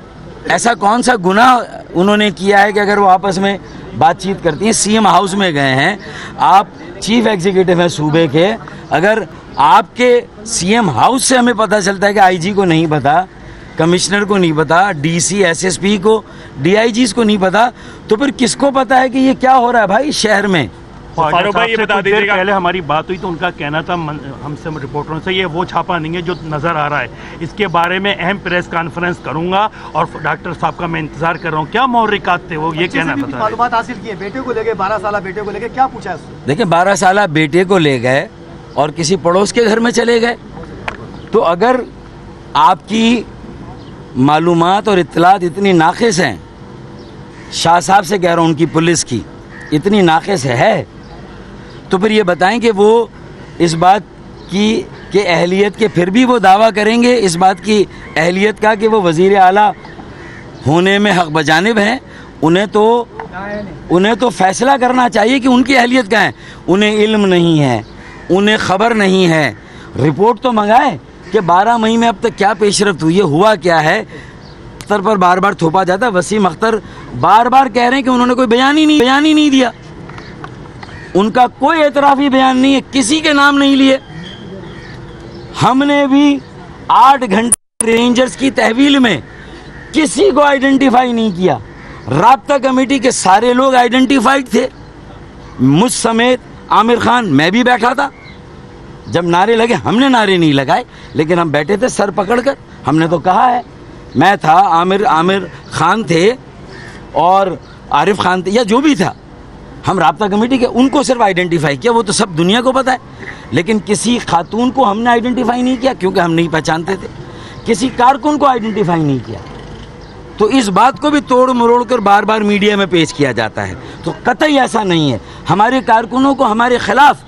ऐसा कौन सा गुनाह उन्होंने किया है कि अगर वो आपस में बातचीत करती हैं? सीएम हाउस में गए हैं, आप चीफ एग्जीक्यूटिव हैं सूबे के, अगर आपके सीएम हाउस से हमें पता चलता है कि आईजी को नहीं पता, कमिश्नर को नहीं पता, डीसी एसएसपी को, डीआईजी को नहीं पता, तो फिर किसको पता है कि ये क्या हो रहा है भाई शहर में? फारूक भाई ये बता दीजिएगा, पहले हमारी बात हुई तो उनका कहना था हमसे रिपोर्टरों से, ये वो छापा नहीं है जो नज़र आ रहा है, इसके बारे में अहम प्रेस कॉन्फ्रेंस करूंगा और डॉक्टर साहब का मैं इंतजार कर रहा हूँ। क्या महरिकात थे वो, ये कहना था। मालूमात हासिल की है बेटे को लेके, 12 साल बेटे को लेके क्या पूछा है? देखिए 12 साल बेटे को ले गए और किसी पड़ोस के घर में चले गए, तो अगर आपकी मालूमात और इत्तलात इतनी नाक़िस हैं, शाह साहब से कह रहा हूँ उनकी पुलिस की इतनी नाक़िस है, तो फिर ये बताएं कि वो इस बात की कि अहलियत के, फिर भी वो दावा करेंगे इस बात की अहलियत का कि वो वज़ीर आला होने में हक़ बजानिब हैं। उन्हें तो फ़ैसला करना चाहिए कि उनकी अहलियत क्या है। उन्हें इल्म नहीं है, उन्हें ख़बर नहीं है। रिपोर्ट तो मंगाए कि 12 मई में अब तक क्या पेशरफ्त हुई है, हुआ क्या है। अख्तर पर बार बार थोपा जाता है, वसीम अख्तर बार बार कह रहे हैं कि उन्होंने कोई बयान ही नहीं दिया, उनका कोई एतराफ़ी बयान नहीं है, किसी के नाम नहीं लिए। हमने भी 8 घंटे रेंजर्स की तहवील में किसी को आइडेंटिफाई नहीं किया। राब्ता कमेटी के सारे लोग आइडेंटिफाइड थे, मुझ समेत आमिर खान, मैं भी बैठा था। जब नारे लगे, हमने नारे नहीं लगाए, लेकिन हम बैठे थे सर पकड़कर। हमने तो कहा है, मैं था, आमिर खान थे और आरिफ खान थे, या जो भी था, हम राब्ता कमेटी के, उनको सिर्फ आइडेंटिफाई किया। वो तो सब दुनिया को पता है, लेकिन किसी खातून को हमने आइडेंटिफाई नहीं किया क्योंकि हम नहीं पहचानते थे। किसी कारकुन को आइडेंटिफाई नहीं किया। तो इस बात को भी तोड़ मरोड़ कर बार बार मीडिया में पेश किया जाता है, तो कतई ऐसा नहीं है। हमारे कारकुनों को हमारे खिलाफ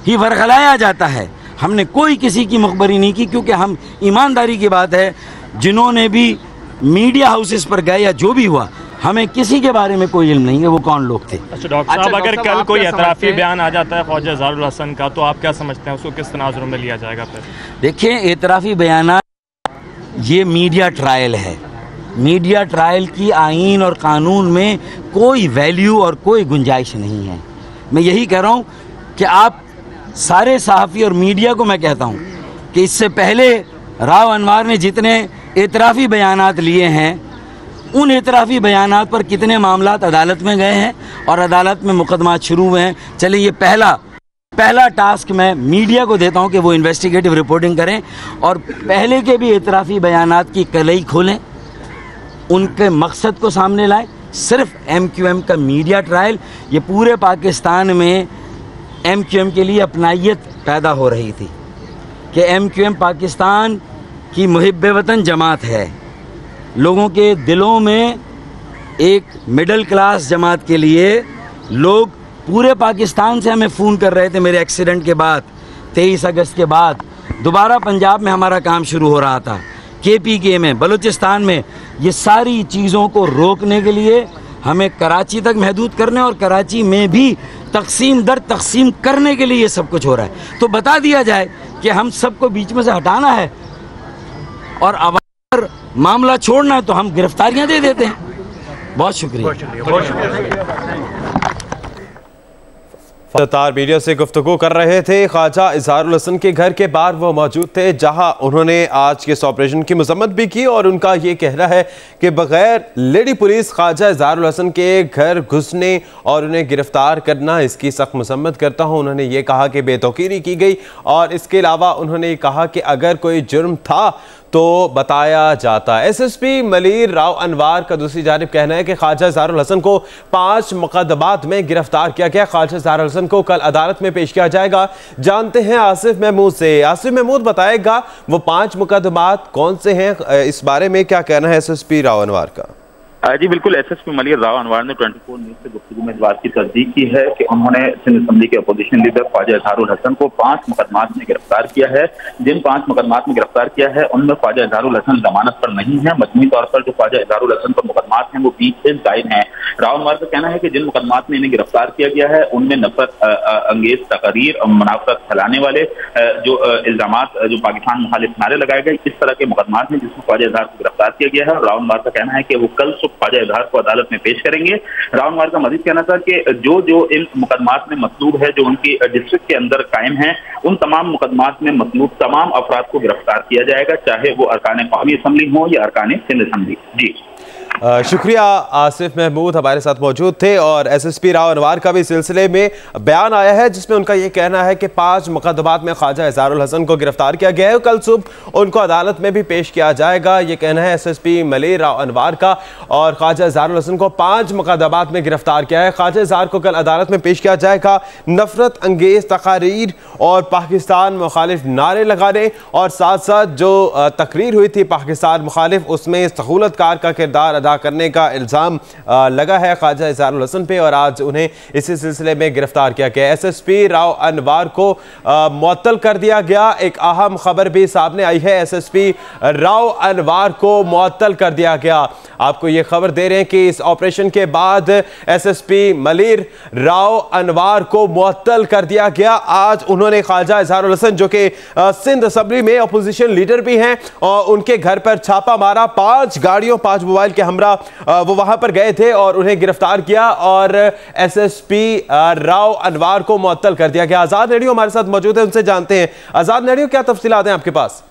ही वरगलाया जाता है। हमने कोई किसी की मुखबरी नहीं की, क्योंकि हम, ईमानदारी की बात है, जिन्होंने भी मीडिया हाउसेस पर गए या जो भी हुआ, हमें किसी के बारे में कोई इल्म नहीं है वो कौन लोग थे। अच्छा डॉक्टर साहब, अगर कल कोई एतराफ़ी बयान आ जाता है ख्वाजा इज़हारुल हसन का, तो आप क्या समझते हैं उसको किस तनाज़ुर में लिया जाएगा? फिर देखिए, एतराफ़ी बयान ये मीडिया ट्रायल है। मीडिया ट्रायल की आईन और कानून में कोई वैल्यू और कोई गुंजाइश नहीं है। मैं यही कह रहा हूँ कि आप सारे सहाफ़ी और मीडिया को मैं कहता हूँ कि इससे पहले राव अनवार ने जितने एतराफ़ी बयानात लिए हैं, उन एतराफ़ी बयानात पर कितने मामलात अदालत में गए हैं और अदालत में मुकदमात शुरू हुए हैं। चले, ये पहला टास्क मैं मीडिया को देता हूं कि वो इन्वेस्टिगेटिव रिपोर्टिंग करें और पहले के भी एतराफ़ी बयानात की कलई खोलें, उनके मकसद को सामने लाएं। सिर्फ MQM का मीडिया ट्रायल, ये पूरे पाकिस्तान में MQM के लिए अपनाइयत पैदा हो रही थी कि MQM पाकिस्तान की मुहिब्बे वतन जमात है। लोगों के दिलों में एक मिडिल क्लास जमात के लिए लोग पूरे पाकिस्तान से हमें फ़ोन कर रहे थे। मेरे एक्सीडेंट के बाद 23 अगस्त के बाद दोबारा पंजाब में हमारा काम शुरू हो रहा था, KPK में, बलूचिस्तान में। ये सारी चीज़ों को रोकने के लिए हमें कराची तक महदूद करने और कराची में भी तकसीम दर तकसीम करने के लिए ये सब कुछ हो रहा है। तो बता दिया जाए कि हम सबको बीच में से हटाना है और अगर मामला छोड़ना है तो हम गिरफ्तारियां दे देते हैं। बहुत शुक्रिया। तार मीडिया से गुफ्तगू कर रहे थे। ख्वाजा इजहारुल हसन के घर के बाहर वो मौजूद थे, जहां उन्होंने आज के इस ऑपरेशन की मजम्मत भी की और उनका ये कहना है कि बगैर लेडी पुलिस ख्वाजा इजहारुल हसन के घर घुसने और उन्हें गिरफ्तार करना, इसकी सख्त मजम्मत करता हूं। उन्होंने ये कहा कि बेतौकीरी की गई और इसके अलावा उन्होंने कहा कि अगर कोई जुर्म था तो बताया जाता। एसएसपी मलीर राव अनवार का दूसरी जानिब कहना है कि ख्वाजा इजहारुल हसन को 5 मुकदमात में गिरफ्तार किया गया। ख्वाजा इजहारुल हसन को कल अदालत में पेश किया जाएगा। जानते हैं आसिफ महमूद से। आसिफ महमूद बताएगा वो 5 मुकदमात कौन से हैं, इस बारे में क्या कहना है एसएसपी राव अनवार का? जी बिल्कुल, एसएसपी मलीर राव अनवार ने 24 न्यूज से गुफ्तगू में इस बात की तस्दीक की है कि उन्होंने सिंध असेंबली के अपोजिशन लीडर ख्वाजा इजहारुल हसन को 5 मुकदमात में गिरफ्तार किया है। जिन 5 मुकदमात में गिरफ्तार किया है उनमें ख्वाजा इजहारुल हसन जमानत पर नहीं है। मजमूई तौर पर जो ख्वाजा इजहारुल हसन पर मुकदमात हैं वो 20 जायद हैं। राव अनवार का कहना है कि जिन मुकदमात में इन्हें गिरफ्तार किया गया है उनमें नफरत अंगेज तकरीर और मुनाफरत फैलाने वाले जो इल्जाम जो पाकिस्तान मुखालिफ नारे लगाए गए, इस तरह के मुकदमात हैं जिसमें ख्वाजा इजहार को गिरफ्तार किया गया है। राव अनवार का कहना है कि वो कल सुबह ख्वाजा इजहार को अदालत में पेश करेंगे। राव अनवार का मजीद कहना था कि जो इन मुकदमात में मतलूब है, जो उनकी डिस्ट्रिक्ट के अंदर कायम है, उन तमाम मुकदमात में मतलूब तमाम अफराद को गिरफ्तार किया जाएगा, चाहे वो अरकान कौमी असम्बली हो या अरकान सिंध असम्बली। जी शुक्रिया। आसिफ महमूद हमारे साथ मौजूद थे और एसएसपी राव अनवार का भी सिलसिले में बयान आया है जिसमें उनका ये कहना है कि 5 मुकदमात में ख्वाजा इजहारुल हसन को गिरफ्तार किया गया है। कल सुबह उनको अदालत में भी पेश किया जाएगा, ये कहना है एसएसपी मलीर राव अनवार का। और ख्वाजा इजहारुल हसन को 5 मुकदमात में गिरफ्तार किया है। ख्वाजा इजहार को कल अदालत में पेश किया जाएगा। नफरत अंगेज तकारीर और पाकिस्तान मुखालिफ नारे लगाने और साथ साथ जो तकरीर हुई थी पाकिस्तान मुखालिफ, उसमें सहूलतकार का किरदार अदा करने का इल्ज़ाम लगा है ख्वाजा इजहारुल हसन पे और आज उन्हें इसी सिलसिले में गिरफ्तार किया गया। एसएसपी राव अनवार को मुअत्तल कर दिया गया। एक अहम खबर भी सामने आई है, एसएसपी राव अनवार को मुअत्तल कर दिया गया। आपको ये खबर दे रहे हैं कि इस ऑपरेशन के बाद एसएसपी मलीर राव अनवार को मुअत्तल कर दिया गया। आज उन्होंने ख्वाजा इजहारुल हसन जो कि सिंध असेंबली में अपोजिशन लीडर भी हैं और उनके घर पर छापा मारा। 5 गाड़ियों 5 मोबाइल के हमरा वो वहां पर गए थे और उन्हें गिरफ्तार किया और एसएसपी राव अनवार को मुअत्तल कर दिया गया। आजाद नेडियो हमारे साथ मौजूद है, उनसे जानते हैं। आजाद नेडियो, क्या तफसीलात हैं आपके पास?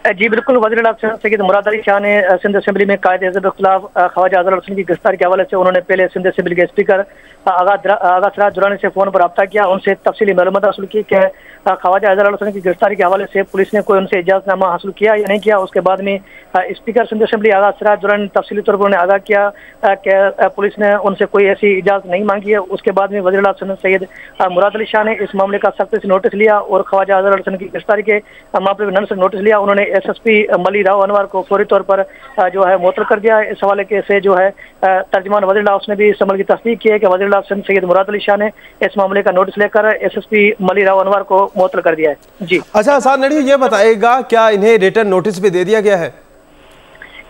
जी बिल्कुल, वज़ीर आला सैयद मुराद अली शाह ने सिंध असेंबली में कायदे अज़ब के खिलाफ ख्वाजा इजहारुल हसन की गिरफ्तारी के हवाले से उन्होंने पहले सिंध असेंबली के स्पीकर आगा सिराज दुरानी से फोन पर रब्ता किया, उनसे तफसीली मालूमात हासिल की कि ख्वाजा इजहारुल हसन की गिरफ्तारी के हवाले से पुलिस ने कोई उनसे इजाजतनामा हासिल किया या नहीं किया। उसके बाद में स्पीकर सिंध असेंबली आगा सिराज दुरानी ने तफसीली तौर पर उन्हें आगाह किया कि पुलिस ने उनसे कोई ऐसी इजाजत नहीं मांगी है। उसके बाद में वज़ीर आला सैयद मुराद अली शाह ने इस मामले का सख्ती से नोटिस लिया और ख्वाजा इजहारुल हसन की गिरफ्तारी के मामले में नोटिस लिया। उन्होंने एसएसपी मलीर राव अनवार को फौरी तौर पर जो है मुअत्तल कर दिया है। इस हवाले के से जो है तर्जुमान वज़ीर आला उसने भी इस अमल की तस्दीक की है कि वज़ीर आला सैयद मुराद अली शाह ने इस मामले का नोटिस लेकर एसएसपी मलीर राव अनवार को मुअत्तल कर दिया है। जी अच्छा, आसाद नेडियो ये बताएगा क्या इन्हें रिटर्न नोटिस भी दे दिया गया है?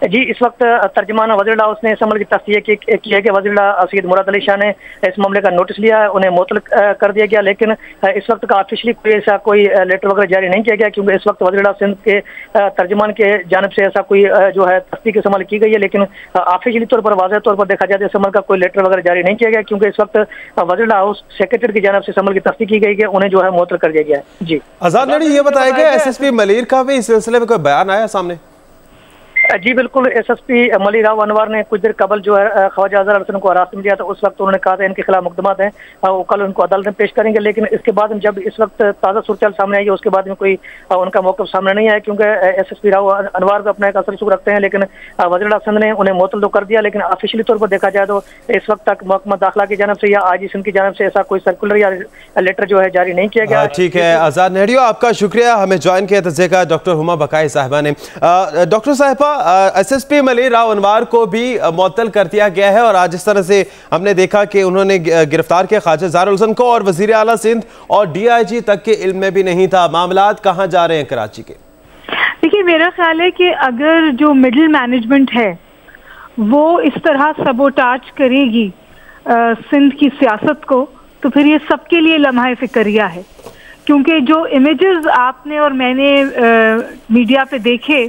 जी इस वक्त तर्जुमान वज़ीर आला उसने इस अमल की तस्दीक की है कि वज़ीर आला सैयद मुराद अली शाह ने इस मामले का नोटिस लिया है, उन्हें मुअत्तल कर दिया गया, लेकिन इस वक्त का ऑफिशियली कोई ऐसा कोई लेटर वगैरह जारी नहीं किया गया क्योंकि इस वक्त वज़ीर आला सिंध के तर्जुमान के जानिब से ऐसा कोई जो है तस्दीक इस अमल की गई है, लेकिन ऑफिशियली तौर पर वाज़ेह तौर पर देखा जाए तो इस अमल का कोई लेटर वगैरह जारी नहीं किया गया क्योंकि इस वक्त वज़ीर आला हाउस सेक्रेटरी की जानिब से इस अमल की तस्दीक की गई है, उन्हें जो है मुअत्तल कर दिया गया है। जी आजाद नेडियो ये बताएगा एसएसपी मलीर का भी इस सिलसिले में कोई बयान आया सामने? जी बिल्कुल, एसएसपी मलीर राव अनवार ने कुछ देर कबल जो है ख्वाजा इजहारुल हसन को हिरासत में लिया था। उस वक्त उन्होंने कहा था इनके खिलाफ मुकदमात हैं, वो कल उनको अदालत में पेश करेंगे, लेकिन इसके बाद जब इस वक्त ताज़ा सूरत सामने आई है उसके बाद में कोई उनका मौक़िफ़ सामने नहीं आया क्योंकि एसएसपी राव अनवार भी अपना एक असर शुरू रखते हैं, लेकिन वज़ीर आला सिंध ने उन्हें मुअत्तल तो कर दिया, लेकिन ऑफिशियली तौर पर देखा जाए तो इस वक्त तक महकमा दाखिला की जानिब से या आईजी सिंध की जानिब से ऐसा कोई सर्कुलर या लेटर जो है जारी नहीं किया गया। ठीक है आजाद नेडियो, आपका शुक्रिया हमें ज्वाइन किया तज़किया डॉक्टर हुमा बकाई साहिबा ने। डॉक्टर साहिबा, एसएसपी मलीर राव अनवार को भी मुअत्तल कर दिया गया है और आज इस तरह से हमने देखा कि उन्होंने गिरफ्तार किया ख्वाजा इजहारुल हसन को और वज़ीर आला सिंध और डीआईजी तक के इल्म में भी नहीं था। मामलात कहाँ जा रहे हैं कराची के? देखिए, मेरा ख्याल है कि अगर जो मिडिल मैनेजमेंट है वो इस तरह सबोटाज करेगी सिंध की सियासत को तो फिर ये सबके लिए लम्हा फिक्रिया है, क्योंकि जो इमेजेस आपने और मैंने मीडिया पे देखे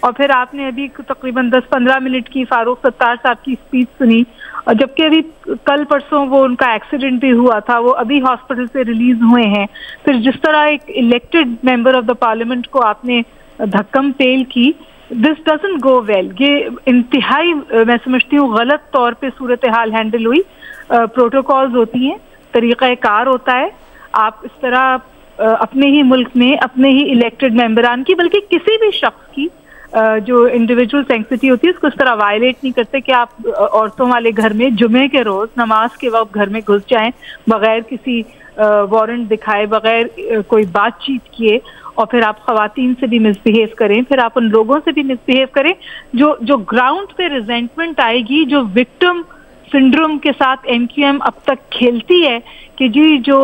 और फिर आपने अभी तकरीबन 10-15 मिनट की फारूक सत्तार साहब की स्पीच सुनी, और जबकि अभी कल परसों वो उनका एक्सीडेंट भी हुआ था, वो अभी हॉस्पिटल से रिलीज हुए हैं। फिर जिस तरह एक elected member of the parliament को आपने धक्कम पेल की, दिस डजंट गो वेल। ये इंतहाई मैं समझती हूँ गलत तौर पे सूरत हाल हैंडल हुई। प्रोटोकॉल्स होती हैं, तरीक़ाकार होता है। आप इस तरह अपने ही मुल्क में अपने ही इलेक्टेड मेंबरान की, बल्कि किसी भी शख्स की जो इंडिविजुअल सेंसिटी होती है उसको इस तरह वायलेट नहीं करते कि आप औरतों वाले घर में जुमे के रोज नमाज के वक्त घर में घुस जाएं बगैर किसी वारंट दिखाए, बगैर कोई बातचीत किए, और फिर आप खवातीन से भी मिसबिहेव करें, फिर आप उन लोगों से भी मिसबिहेव करें जो ग्राउंड पे रिजेंटमेंट आएगी, जो विक्टिम सिंड्रोम के साथ एमक्यूएम अब तक खेलती है कि जी जो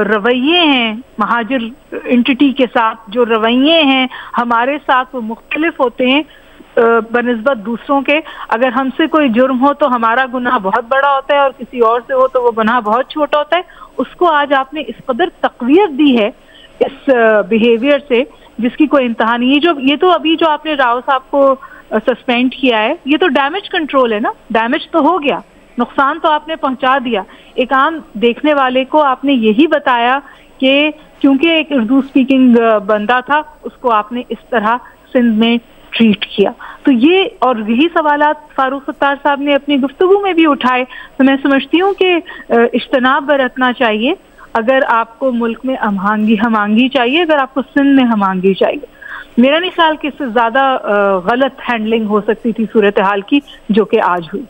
रवैये हैं महाजिर एंटिटी के साथ, जो रवैये हैं हमारे साथ, वो मुख्तलिफ होते हैं बनिस्बत दूसरों के। अगर हमसे कोई जुर्म हो तो हमारा गुनाह बहुत बड़ा होता है और किसी और से हो तो वो गुनाह बहुत छोटा होता है। उसको आज आपने इस कदर तक़वियत दी है इस बिहेवियर से जिसकी कोई इंतहा नहीं है। ये तो अभी जो आपने राव साहब को सस्पेंड किया है, ये तो डैमेज कंट्रोल है ना। डैमेज तो हो गया, नुकसान तो आपने पहुंचा दिया। एक आम देखने वाले को आपने यही बताया कि क्योंकि एक उर्दू स्पीकिंग बंदा था उसको आपने इस तरह सिंध में ट्रीट किया। तो ये और यही सवालात फारूक सत्तार साहब ने अपनी गुफ्तगू में भी उठाए। तो मैं समझती हूँ कि इज्तनाब बरतना चाहिए। अगर आपको मुल्क में हमांगी चाहिए, अगर आपको सिंध में हमांगी चाहिए, मेरा नहीं ख्याल कि इससे ज्यादा गलत हैंडलिंग हो सकती थी सूरत हाल की जो कि आज हुई।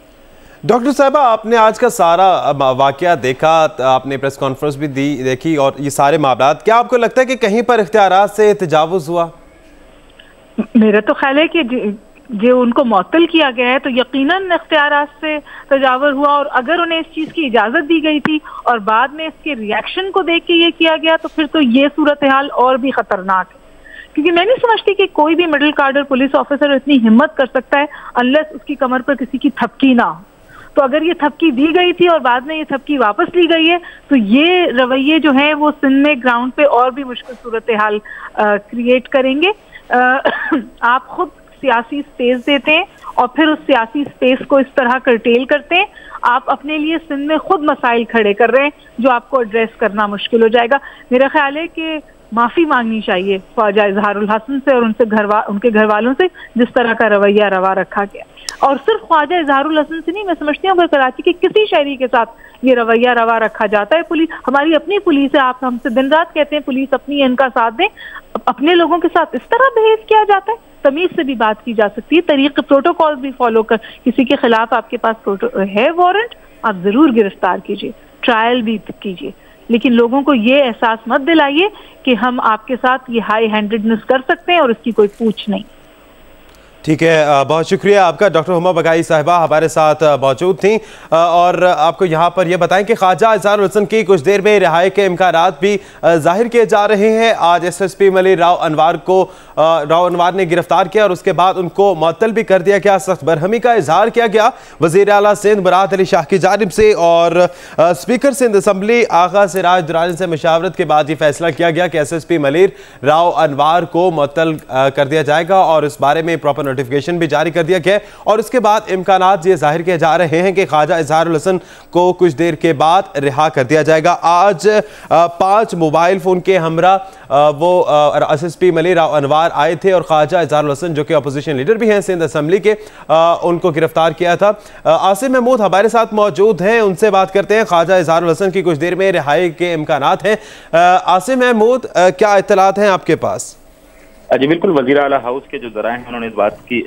डॉक्टर साहबा, आपने आज का सारा वाकया देखा, आपने प्रेस कॉन्फ्रेंस भी देखी और ये सारे मामलात, क्या आपको लगता है कि कहीं पर इख्तियारात से तजावुज़ हुआ? मेरा तो ख्याल है कि जो उनको मुअत्तल किया गया है तो यकीनन इख्तियारात से तजावुज़ हुआ, और अगर उन्हें इस चीज़ की इजाज़त दी गई थी और बाद में इसके रिएक्शन को देख के ये किया गया तो फिर तो ये सूरत हाल और भी ख़तरनाक है। क्योंकि मैं नहीं समझती कि कोई भी मिडिल कार्डर पुलिस ऑफिसर इतनी हिम्मत कर सकता है अनलेस उसकी कमर पर किसी की थपकी ना हो। तो अगर ये थपकी दी गई थी और बाद में ये थपकी वापस ली गई है तो ये रवैये जो हैं वो सिंध में ग्राउंड पे और भी मुश्किल सूरत हाल क्रिएट करेंगे। आप खुद सियासी स्पेस देते हैं और फिर उस सियासी स्पेस को इस तरह कर्टेल करते हैं। आप अपने लिए सिंध में खुद मसाइल खड़े कर रहे हैं जो आपको एड्रेस करना मुश्किल हो जाएगा। मेरा ख्याल है कि माफी मांगनी चाहिए ख्वाजा इजहारुल हसन से और उनके घर वालों से जिस तरह का रवैया रवा रखा गया। और सिर्फ ख्वाजा इजहारुल हसन से नहीं, मैं समझती हूँ अगर कराची के किसी शहरी के साथ ये रवैया रवा रखा जाता है, पुलिस हमारी अपनी पुलिस है, आप हमसे दिन रात कहते हैं पुलिस अपनी है, इनका साथ दें, अपने लोगों के साथ इस तरह बिहेव किया जाता है, तमीज से भी बात की जा सकती है, तरीके प्रोटोकॉल भी फॉलो कर, किसी के खिलाफ आपके पास है वारंट, आप जरूर गिरफ्तार कीजिए, ट्रायल भी कीजिए, लेकिन लोगों को ये एहसास मत दिलाइए कि हम आपके साथ ये हाई हैंडेडनेस कर सकते हैं और इसकी कोई पूछ नहीं। ठीक है, बहुत शुक्रिया आपका। डॉक्टर हुमा बगाई साहिबा हमारे साथ मौजूद थी और आपको यहाँ पर यह बताएं कि ख्वाजा इजहारुल हसन की कुछ देर में रिहाई के इम्कानात भी जाहिर किए जा रहे हैं। आज SSP मलिर राव अनवार ने गिरफ्तार किया और उसके बाद उनको मुअत्तल भी कर दिया गया। सख्त बरहमी का इजहार किया गया वज़ीर आला सिंध मुराद अली शाह की जानिब से और स्पीकर सिंध असम्बली आगा सिराज दुरानी से मशावरत के बाद ये फैसला किया गया कि SSP मलिर राव अनवार को मुअत्तल कर दिया जाएगा और इस बारे में प्रॉपर नोटिफिकेशन भी जारी कर दिया गया। और इसके बाद इम्कानात ये जाहिर किए जा रहे हैं कि ख्वाजा इजहारुल हसन को कुछ देर के बाद रिहा कर दिया जाएगा। आज 5 मोबाइल फ़ोन के हमरा वो SSP मलिर राव अनवार आए थे और ख्वाजा इजहारुल हसन जो कि अपोजिशन लीडर भी हैं सिंध असम्बली के, उनको गिरफ्तार किया था। आसिम महमूद हमारे साथ मौजूद हैं, उनसे बात करते हैं। ख्वाजा इजहारुल हसन की कुछ देर में रिहाई के इम्कानात हैं। आसिम महमूद, क्या इत्तलात हैं आपके पास? जी बिल्कुल, वज़ीर आला हाउस के जो ज़राए हैं उन्होंने इस बात की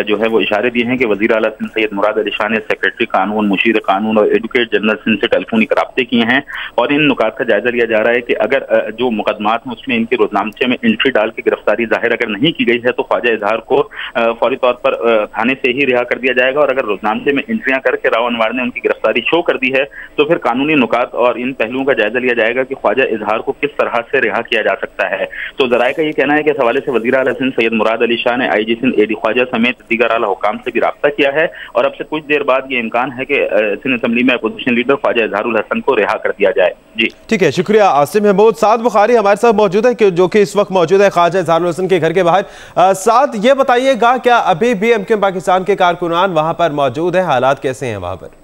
जो है वो इशारे दिए हैं कि वज़ीर आला सिंध सैयद मुराद अली शाह ने सेक्रेटरी कानून, मुशीर कानून और एडवोकेट जनरल सिंध से टेलीफोनिक राब्ते किए हैं और इन नुकात का जायजा लिया जा रहा है कि अगर जो मुकदमात हैं उसमें इनके रोजनामचे में एंट्री डाल के गिरफ्तारी जाहिर अगर नहीं की गई है तो ख्वाजा इजहार को फौरी तौर पर थाने से ही रिहा कर दिया जाएगा और अगर रोजनामचे में एंट्रियां करके राव अनवार ने उनकी गिरफ्तारी शो कर दी है तो फिर कानूनी नुकात और इन पहलुओं का जायजा लिया जाएगा कि ख्वाजा इजहार को किस तरह से रिहा किया जा सकता है। तो ज़राए का ये कहना है कि इस हवाले से वज़ीर आला सिंध सैयद मुराद अली शाह ने IG सिंध AD ख्वाजा समेत दीगर आला हुकाम से भी रब्ता किया है और अब से कुछ देर बाद ये इम्कान है कि सिंध असम्बली में अपोजिशन लीडर ख्वाजा इजहारुल हसन को रिहा कर दिया जाए। जी ठीक है, शुक्रिया आसिम महमूद। साद बुखारी हमारे साथ मौजूद है जो कि इस वक्त मौजूद है ख्वाजा इजहारुल हसन के घर के बाहर। साद, ये बताइएगा क्या अभी भी MQM पाकिस्तान के कारकुनान वहां पर मौजूद है, हालात कैसे हैं वहां पर?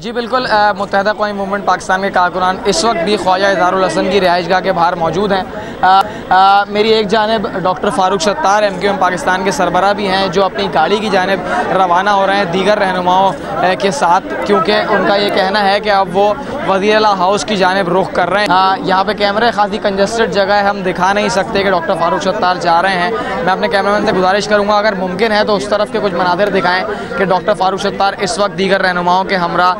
जी बिल्कुल, मुत्तहदा कौमी मूवमेंट पाकिस्तान के कारकुनान इस वक्त भी ख्वाजा इजहारुल हसन की रिहाइशगाह के बाहर मौजूद हैं। मेरी एक जानिब डॉक्टर फारूक सत्तार MQM पाकिस्तान के सरबराह भी हैं जो अपनी गाड़ी की जानिब रवाना हो रहे हैं दीगर रहनुमाओं के साथ, क्योंकि उनका ये कहना है कि अब वो वज़ीर आला हाउस की जानिब रुख कर रहे हैं। यहाँ पे कैमरे खासी कंजस्टेड जगह है, हम दिखा नहीं सकते कि डॉक्टर फारूक सत्तार जा रहे हैं। मैं अपने कैमरामैन से गुजारिश करूँगा अगर मुमकिन है तो उस तरफ के कुछ मनादिर दिखाएँ कि डॉक्टर फारूक सत्तार इस वक्त दीगर रहनुमाओं के हमरा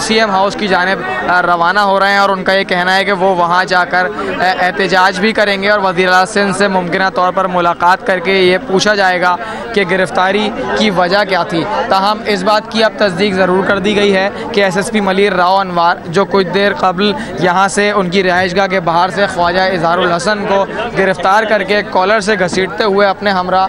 CM हाउस की जानिब रवाना हो रहे हैं और उनका ये कहना है कि वो वहाँ जाकर एहतजाज भी करेंगे और वज़ीर आला सिंध से मुमकिन तौर पर मुलाकात करके ये पूछा जाएगा कि गिरफ़्तारी की वजह क्या थी। ताहम इस बात की अब तस्दीक ज़रूर कर दी गई है कि SSP मलीर राव अनवार जो कुछ देर कबल यहाँ से उनकी रिहाइशगाह के बाहर से ख्वाजा इजहारुल हसन को गिरफ़्तार करके कॉलर से घसीटते हुए अपने हमरा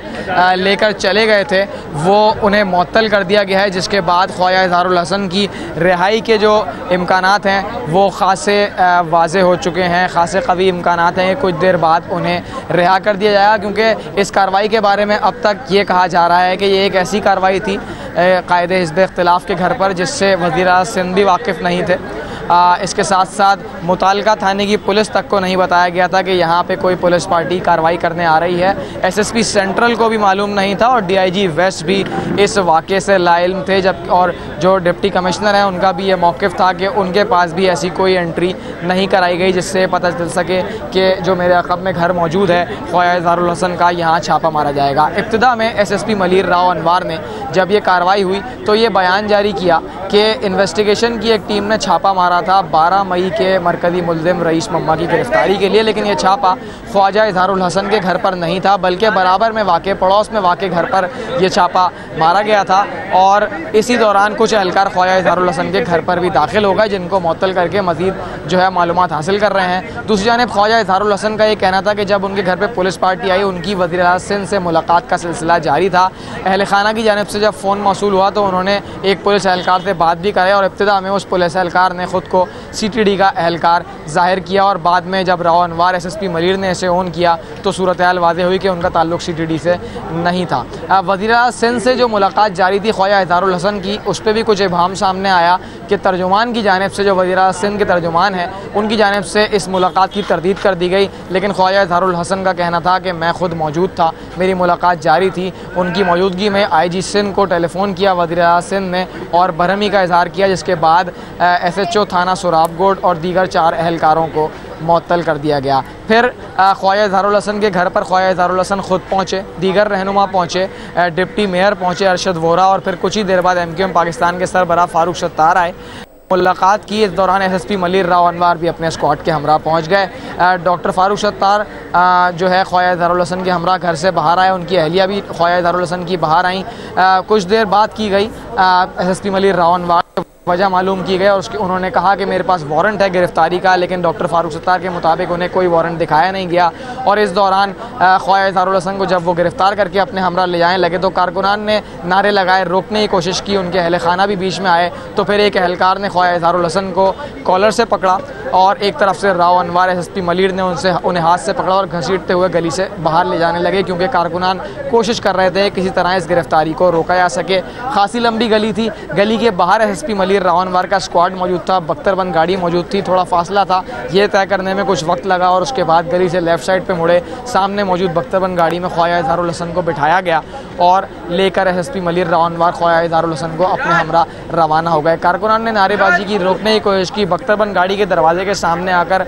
लेकर चले गए थे, वो उन्हें मुअत्तल कर दिया गया है, जिसके बाद ख्वाजा इजहारुल हसन की रिहाई के जो इम्कानात हैं वो ख़ासे वाज़े हो चुके हैं, ख़ासे कवी इम्कानात हैं। कुछ देर बाद उन्हें रिहा कर दिया जाएगा, क्योंकि इस कार्रवाई के बारे में अब तक ये कहा जा रहा है कि ये एक ऐसी कार्रवाई थी कायदे हिज़्ब इख्तिलाफ़ के घर पर जिससे वज़ीर आला सिंध भी वाकिफ़ नहीं थे। इसके साथ साथ मुताल्लिका थाने की पुलिस तक को नहीं बताया गया था कि यहाँ पे कोई पुलिस पार्टी कार्रवाई करने आ रही है। SSP सेंट्रल को भी मालूम नहीं था और DIG वेस्ट भी इस वाक़े से लाइल्म थे, जब और जो डिप्टी कमिश्नर हैं उनका भी ये मौक़िफ़ था कि उनके पास भी ऐसी कोई एंट्री नहीं कराई गई जिससे पता चल सके कि जो मेरे अक़ब में घर मौजूद है ख्वाजा इजहारुल हसन का यहाँ छापा मारा जाएगा। इब्तिदा में SSP मलीर राव अनवार ने जब ये कार्रवाई हुई तो ये बयान जारी किया कि इन्वेस्टिगेशन की एक टीम ने छापा मारा था 12 मई के मरकज़ी मुल्ज़िम रईस मम्मा की गिरफ़्तारी के लिए, लेकिन ये छापा ख्वाजा इजहारुल हसन के घर पर नहीं था बल्कि बराबर में वाक़े पड़ोस में वाक़े घर पर यह छापा मारा गया था। और इसी दौरान कुछ एहलकार ख्वाजा इजहारुल हसन के घर पर भी दाखिल हो गए, जिनको मुअत्तल करके मज़ीद जो है मालूमात हासिल कर रहे हैं। दूसरी जानिब ख्वाजा इजहारुल हसन का ये कहना था कि जब उनके घर पर पुलिस पार्टी आई उनकी वज़ीर आला सिंध से मुलाकात का सिलसिला जारी था। अहल खाना की जानिब से जब फ़ोन मौसूल हुआ तो उन्होंने एक पुलिस एहलकार से बात भी कराई और इब्तिदा में उस पुलिस एहलकार ने ख़ुद को CTD का एहलकार ज़ाहिर किया और बाद में जब राव अनवार SSP मलीर ने इसे ऑन किया तो सूरत हाल वाज़ेह हुई कि उनका ताल्लुक़ CTD से नहीं था। वज़ीर आला सिंध से जो मुलाकात जारी थी ख्वाजा इजहारुल हसन की, उस पर भी कुछ इबहाम सामने आया कि तर्जुमान की जानिब से जो वज़ीर आला सिंध के तर्जुमान हैं उनकी जानिब से इस मुलाकात की तरदीद कर दी गई, लेकिन ख्वाजा इजहारुल हसन का कहना था कि मैं ख़ुद मौजूद था, मेरी मुलाकात जारी थी। उनकी मौजूदगी में IG सिंध को टेलीफोन किया वज़ीर आला सिंध ने और बरहमी का इजहार किया, जिसके बाद SHO थाना सुराबगोट और दीगर 4 एहलकारों को मुअत्तल कर दिया गया। फिर ख्वाजा इजहारुल हसन के घर पर ख्वाजा इजहारुल हसन ख़ुद पहुँचे, दीगर रहनुमा पहुँचे, डिप्टी मेयर पहुँचे अरशद वोरा, और फिर कुछ ही देर बाद MQM पाकिस्तान के सरबराह फारूक सत्तार आए, मुलाकात की। इस दौरान SSP मलीर राव अनवार भी अपने स्क्वाड के हमरा पहुँच गए। डॉक्टर फारूक सत्तार जो है ख्वाजा इजहारुल हसन के हमरा घर से बाहर आए, उनकी अहलिया भी ख्वाजा इजहारुल हसन की बाहर आई। कुछ देर बात की गई SSP मलीर राव अनवार वजह मालूम की गई और उन्होंने कहा कि मेरे पास वारंट है गिरफ़्तारी का, लेकिन डॉक्टर फारूक सत्तार के मुताबिक उन्हें कोई वारंट दिखाया नहीं गया। और इस दौरान ख्वाजा इजहारुल हसन को जब वो गिरफ़्तार करके अपने हमरा ले जाने लगे तो कारकुनान ने नारे लगाए, रोकने की कोशिश की, उनके अहल खाना भी बीच में आए। तो फिर एक एहलकार ने ख्वाजा इजहारुल हसन को कॉलर से पकड़ा और एक तरफ से राव अनवार SSP मलीर ने उन्हें हाथ से पकड़ा और घसीटते हुए गली से बाहर ले जाने लगे, क्योंकि कारकुनान कोशिश कर रहे थे किसी तरह इस गिरफ़्तारी को रोका जा सके। खासी लंबी गली थी, गली के बाहर SSP मलीर राव अनवार का स्क्वाड मौजूद था, बख्तरबंद गाड़ी मौजूद थी। थोड़ा फासला था, ये तय करने में कुछ वक्त लगा और उसके बाद गली से लेफ़्ट साइड पे मुड़े, सामने मौजूद बख्तरबंद गाड़ी में ख्वाजा इजहारुल हसन को बिठाया गया और लेकर SSP मलीर राव अनवार ख्वाजा इजहारुल हसन को अपने हमरा रवाना हो गए। कारकुनान ने नारेबाजी की, रोकने की कोशिश की, बख्तरबंद गाड़ी के दरवाजे के सामने आकर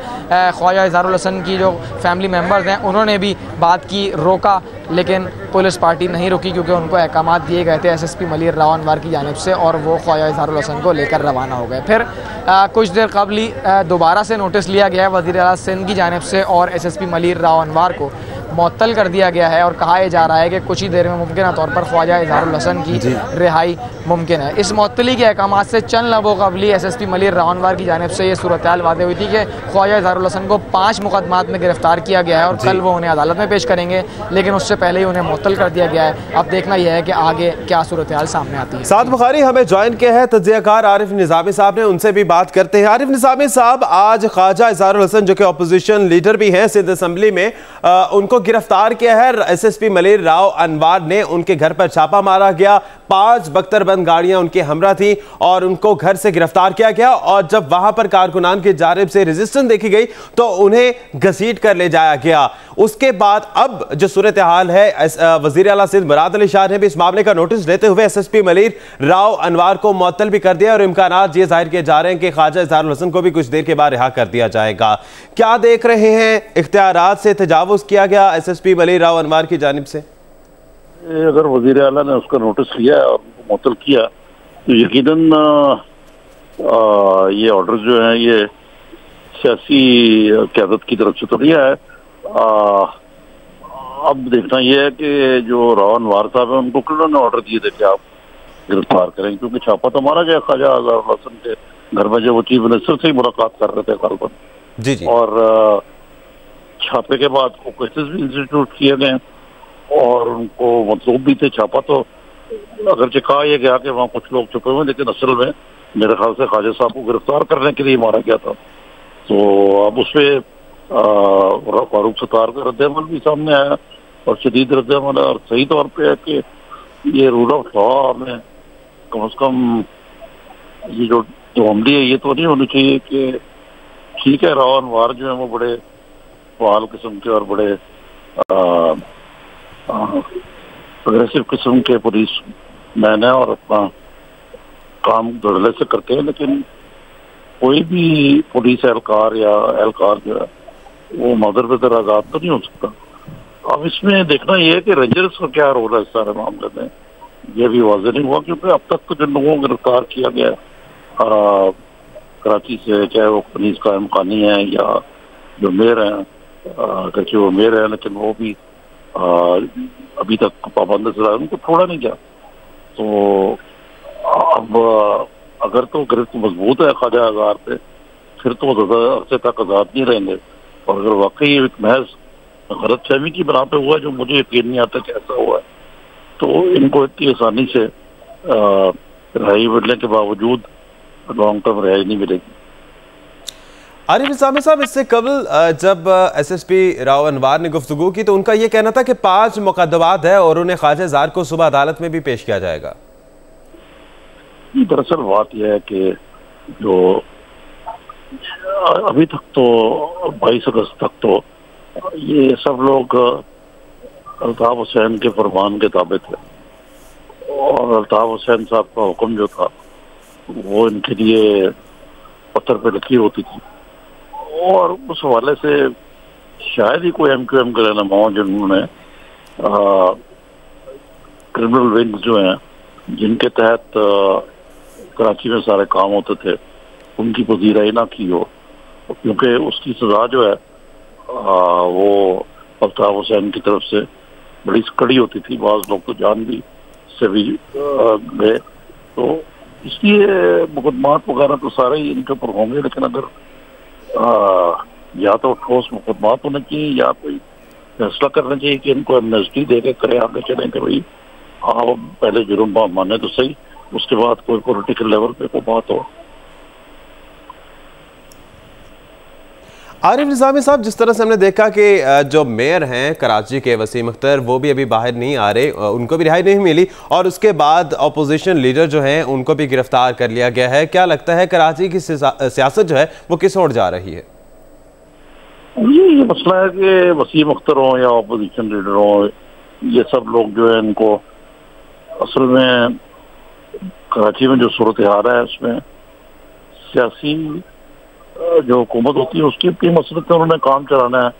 ख्वाजा इजहारुल हसन की जो फैमिली मेम्बर्स हैं उन्होंने भी बात की, रोका, लेकिन पुलिस पार्टी नहीं रुकी क्योंकि उनको अहकामात दिए गए थे SSP मलीर राव अनवार की जानिब से और वो ख्वाजा इजहारुल हसन को लेकर रवाना हो गए। फिर कुछ देर कबल ही दोबारा से नोटिस लिया गया है वज़ीर आला सिंध की जानिब से और SSP मलीर राव अनवार को मुअत्तल कर दिया गया है और कहा जा रहा है कि कुछ ही देर में मुमकिन तौर पर ख्वाजा इजहारुल हसन की रिहाई मुमकिन है। इस मुअत्तली के अहकाम से चंद लम्हों कबली SSP मलिर रावनवार की जानिब से ये सूरत हाल वादे हुई थी कि ख्वाजा इजहारुल हसन को 5 मुकदमात में गिरफ्तार किया गया है और कल वो उन्हें अदालत में पेश करेंगे, लेकिन उससे पहले ही उन्हें मुअत्तल कर दिया गया है। अब देखना यह है कि आगे क्या सूरत हाल सामने आती है। साद बुखारी हमें ज्वाइन किया है तज्जियाकार आरिफ निज़ामी साहब ने, उनसे भी बात करते हैं। आरिफ निज़ामी साहब, आज ख्वाजा इजहारुल हसन जो कि अपोजिशन लीडर भी हैं सिंध असेंबली में, उनको गिरफ्तार किया है। SSP मलिर राव अनवार ने उनके घर पर छापा मारा गया, 5 बख्तरबंद गाड़ियां उनके हमरा थी और उनको घर से गिरफ्तार किया गया। और जब वहां पर कारकुनान की जानिब से रेजिस्टेंस देखी गई तो उन्हें घसीट कर ले जाया गया। उसके बाद अब जो सूरत हाल है, वजीर आला सिंध मुराद अली शाह ने भी इस मामले का नोटिस लेते हुए SSP मलिर राव अनवार को मुअत्तल भी कर दिया और इम्कानात ये जाहिर किए जा रहे हैं कि ख्वाजा इजहारुल हसन को भी कुछ देर के बाद रिहा कर दिया जाएगा। क्या देख रहे हैं, इख्तियारात से तजावुज किया गया SSP मलिर राव अनवार की जानिब से? अगर वजीर आला ने उसका नोटिस लिया और उनको मुअत्तल किया तो यकीनन ये ऑर्डर जो है ये सियासी क़यादत की तरफ से तो नहीं है। अब देखना यह है कि जो राव अनवार साहब है उनको किन्होंने ऑर्डर दिए थे कि आप गिरफ्तार करें, क्योंकि छापा तो मारा गया ख्वाजा इजहारुल हसन के घर में, जो वो चीफ मिनिस्टर से ही मुलाकात कर रहे थे कल पर। जी। और छापे के बाद केसेस भी इंस्टीट्यूट किए गए और उनको मतलूब भी थे। छापा तो अगरचे कहा यह गया कि वहाँ कुछ लोग छुपे हुए, लेकिन असल में मेरे ख्याल से ख्वाजा साहब को गिरफ्तार करने के लिए मारा गया था। तो अब उसपे फारूक सत्तार का रद्द-ए-अमल भी सामने आया और शदीद रद्द-ए-अमल है और सही तौर पे है कि ये रूल ऑफ लॉ में कम से कम ये जो हमली है ये तो नहीं होनी चाहिए कि ठीक है राव अनवार जो है वो बड़े फाल किस्म के और बड़े अग्रेसिव किस्म के पुलिस मैन है और अपना काम धड़ल्ले से करते हैं, लेकिन कोई भी पुलिस एहलकार या एहलकार जो है वो मदर बेदर आजाद तो नहीं हो सकता। अब इसमें देखना यह है कि रेंजर्स का क्या रोल है इस सारे मामले में, यह भी वाज़ेह नहीं हुआ, क्योंकि अब तक तो जिन लोगों को गिरफ्तार किया गया कराची से, चाहे वो पुलिस का इम्कानी है या जो मेयर हैं, क्योंकि वो मेयर है लेकिन वो भी अभी तक पाबंद से उनको छोड़ा नहीं गया। तो अब अगर तो गिरफ्त मजबूत है ख्वाजा इजहार पे, फिर तो वो ज़्यादा अरसे तक आज़ाद नहीं रहेंगे। और अगर वाकई एक महज गलत फहमी की बना पे हुआ है, जो मुझे यकीन नहीं आता कि ऐसा हुआ है, तो इनको इतनी आसानी से रिहाई मिलने के बावजूद लॉन्ग टर्म रिहाई नहीं मिलेगी। आरिफ निज़ामी साहब, इससे कबल जब SSP राव अनवार ने गुफ्तगू की तो उनका यह कहना था कि 5 मुकदमात है और उन्हें ख्वाजा इजहार को सुबह अदालत में भी पेश किया जाएगा। दरअसल बात यह है कि जो अभी तक तो 22 अगस्त तक तो ये सब लोग अल्ताफ हुसैन के फरमान के ताबे थे और अल्ताफ हुसैन साहब का हुक्म जो था वो इनके लिए पत्थर पे लिखी होती थी। और उस हवाले से शायद ही कोई MQM के रहनुमा हो जिन्होंने क्रिमिनल विंग्स जो हैं जिनके तहत कराची में सारे काम होते थे उनकी पजीराई ना की हो, क्योंकि उसकी सजा जो है वो अल्ताफ हुसैन की तरफ से बड़ी कड़ी होती थी। बाज़ लोग तो जान भी से भी गए, तो इसलिए मुकदमात वगैरह तो सारे ही इनके ऊपर होंगे, लेकिन अगर या तो ठोस मुकदमात होने चाहिए या कोई फैसला करना चाहिए कि इनको एमनेस्टी दे के करे आगे चलें कि भाई आप पहले जुर्म माने तो सही, उसके बाद कोई पॉलिटिकल लेवल पे कोई बात हो। आरिफ निज़ामी साहब, जिस तरह से हमने देखा कि जो मेयर हैं कराची के वसीम अख्तर वो भी अभी बाहर नहीं आ रहे, उनको भी रिहाई नहीं मिली और उसके बाद अपोजिशन लीडर जो हैं उनको भी गिरफ्तार कर लिया गया है। क्या लगता है कराची की सियासत जो है वो किस ओर जा रही है? ये मसला है कि वसीम अख्तर हो या अपोजिशन लीडर हो, ये सब लोग जो है इनको असल में कराची में जो सूरत हाल है उसमें सियासी जो हुकूमत होती है उसकी अपनी मसलत है, उन्होंने काम चलाना है।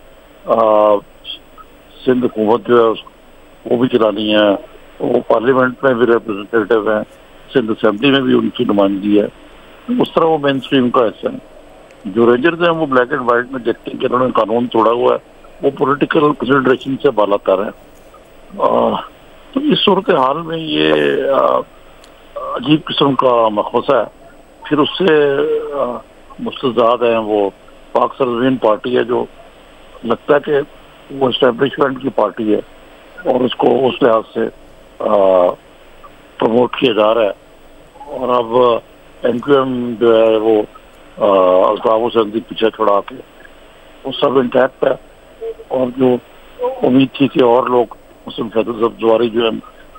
सिंध हुकूमत जो है वो भी चलानी है, वो पार्लियामेंट में भी रिप्रेजेंटेटिव हैं, सिंध असेंबली में भी उनकी नुमाइंदगी है, उस तरह वो मेन स्ट्रीम का हिस्सा है। जो रेंजर्स हैं वो ब्लैक एंड वाइट में देखते हैं कि उन्होंने कानून तोड़ा हुआ है वो पॉलिटिकल कंसिडरेशन से बालातर है। तो इस सूरत हाल में ये अजीब किस्म का मखमसा है। फिर उससे मुस्तज़ाद हैं वो पाक सरजमीन पार्टी है, जो लगता है कि वो एस्टेब्लिशमेंट की पार्टी है और उसको उस लिहाज से प्रमोट किया जा रहा है। और अब MQM जो है वो अल्ताफ हुसैन पीछे छुड़ा के वो सब इंटैक्ट है। और जो उम्मीद थी कि और लोग मुस्लिम फैसल जवारी जो है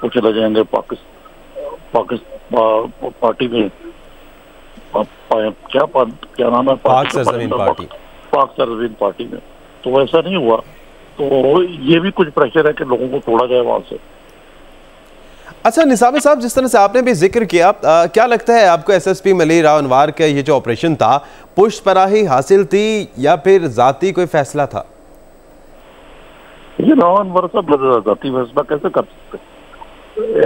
वो चले जाएंगे पार्टी में, क्या नाम है, पाक सरजमीन पार्टी, पाक सरजमीन पार्टी में, तो वैसा नहीं हुआ। तो ये भी कुछ प्रेशर है कि लोगों को तोड़ा जाए वहां से। अच्छा निसामी साहब, जिस तरह से आपने भी जिक्र किया, क्या लगता है आपको SSP मलिर राव अनवार का ये जो ऑपरेशन था, पुष्टपनाही हासिल थी या फिर जाती कोई फैसला था? ये राव अनवर साहब जाती फैसला कैसे कर सकते,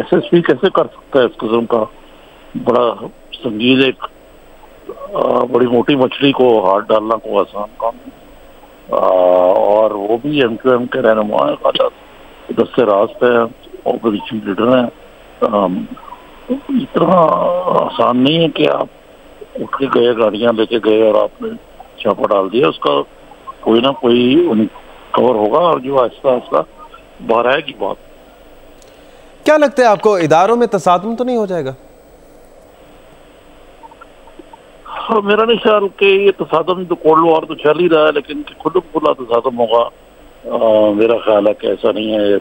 SSP कैसे कर सकता है? इस किस्म का बड़ा संगीन, एक बड़ी मोटी मछली को हाथ डालना को आसान काम है। और वो भी MQM के रहनुमा है, खासा दस्ते रास्त है, ऑपोजिशन लीडर हैं। इतना आसान नहीं है कि आप उठ के गए, गाड़ियां लेके गए और आपने छापा डाल दिया। उसका कोई ना कोई कवर होगा और जो आहिस्ता आहिस्ता बाहर आएगी बात। क्या लगता है आपको, इदारों में तसादुम तो नहीं हो जाएगा? हाँ, मेरा नहीं ख्याल कि ये तसादुम तो कोल्ड वॉर तो चल ही रहा है, लेकिन खुद खुला तसादुम होगा मेरा ख्याल है कि ऐसा नहीं है।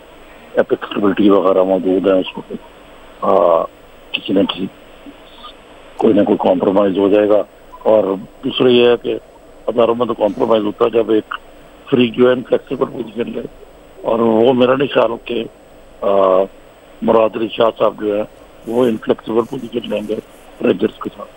एपिक्सिबिलिटी वगैरह मौजूद है उसमें, किसी न किसी कोई ना कोई कॉम्प्रोमाइज हो जाएगा। और दूसरी ये है कि अदारों में तो कॉम्प्रोमाइज होता है जब एक फ्री जो है फ्लेक्सिबल पोजीशन ले, और वो मेरा नहीं ख्याल कि मुराद अली शाह साहब जो है वो इनफ्लेक्सिबल पोजीशन लेंगे रेजर्स के साथ।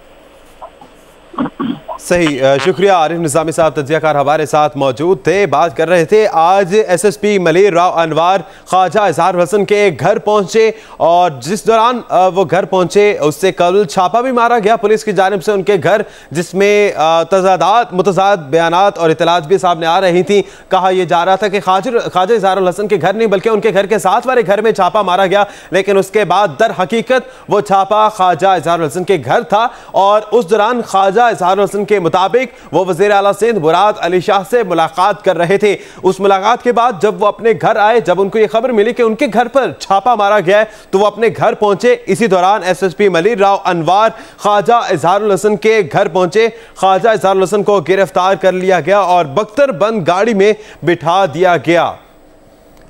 सही, शुक्रिया। आरिफ निज़ामी साहब तज्जियाकार हमारे साथ मौजूद थे, बात कर रहे थे। आज SSP मलिर राव अनवार ख्वाजा इजहार हसन के घर पहुंचे और जिस दौरान वो घर पहुंचे उससे कल छापा भी मारा गया पुलिस की जानिब से उनके घर, जिसमें मुतज़ाद बयानात और इतलात भी सामने आ रही थी। कहा यह जा रहा था कि ख्वाजा इजहार हसन के घर नहीं बल्कि उनके घर के साथ वाले घर में छापा मारा गया, लेकिन उसके बाद दर हकीकत वो छापा ख्वाजा इजहार हसन के घर था। और उस दौरान ख्वाजा इजहार हसन के मुताबिक वो वज़ीर आला सिंध मुराद अली शाह से मुलाकात कर रहे थे। उस मुलाकात के बाद जब वो अपने घर आए, जब उनको ये खबर मिली कि उनके घर पर छापा मारा गया है, तो वो अपने घर पहुंचे। इसी दौरान SSP मलिर राव अनवार ख्वाजा इजहारुल हसन के घर पहुंचे। ख्वाजा इजहारुल हसन को गिरफ्तार कर लिया गया और बख्तरबंद गाड़ी में बिठा दिया गया।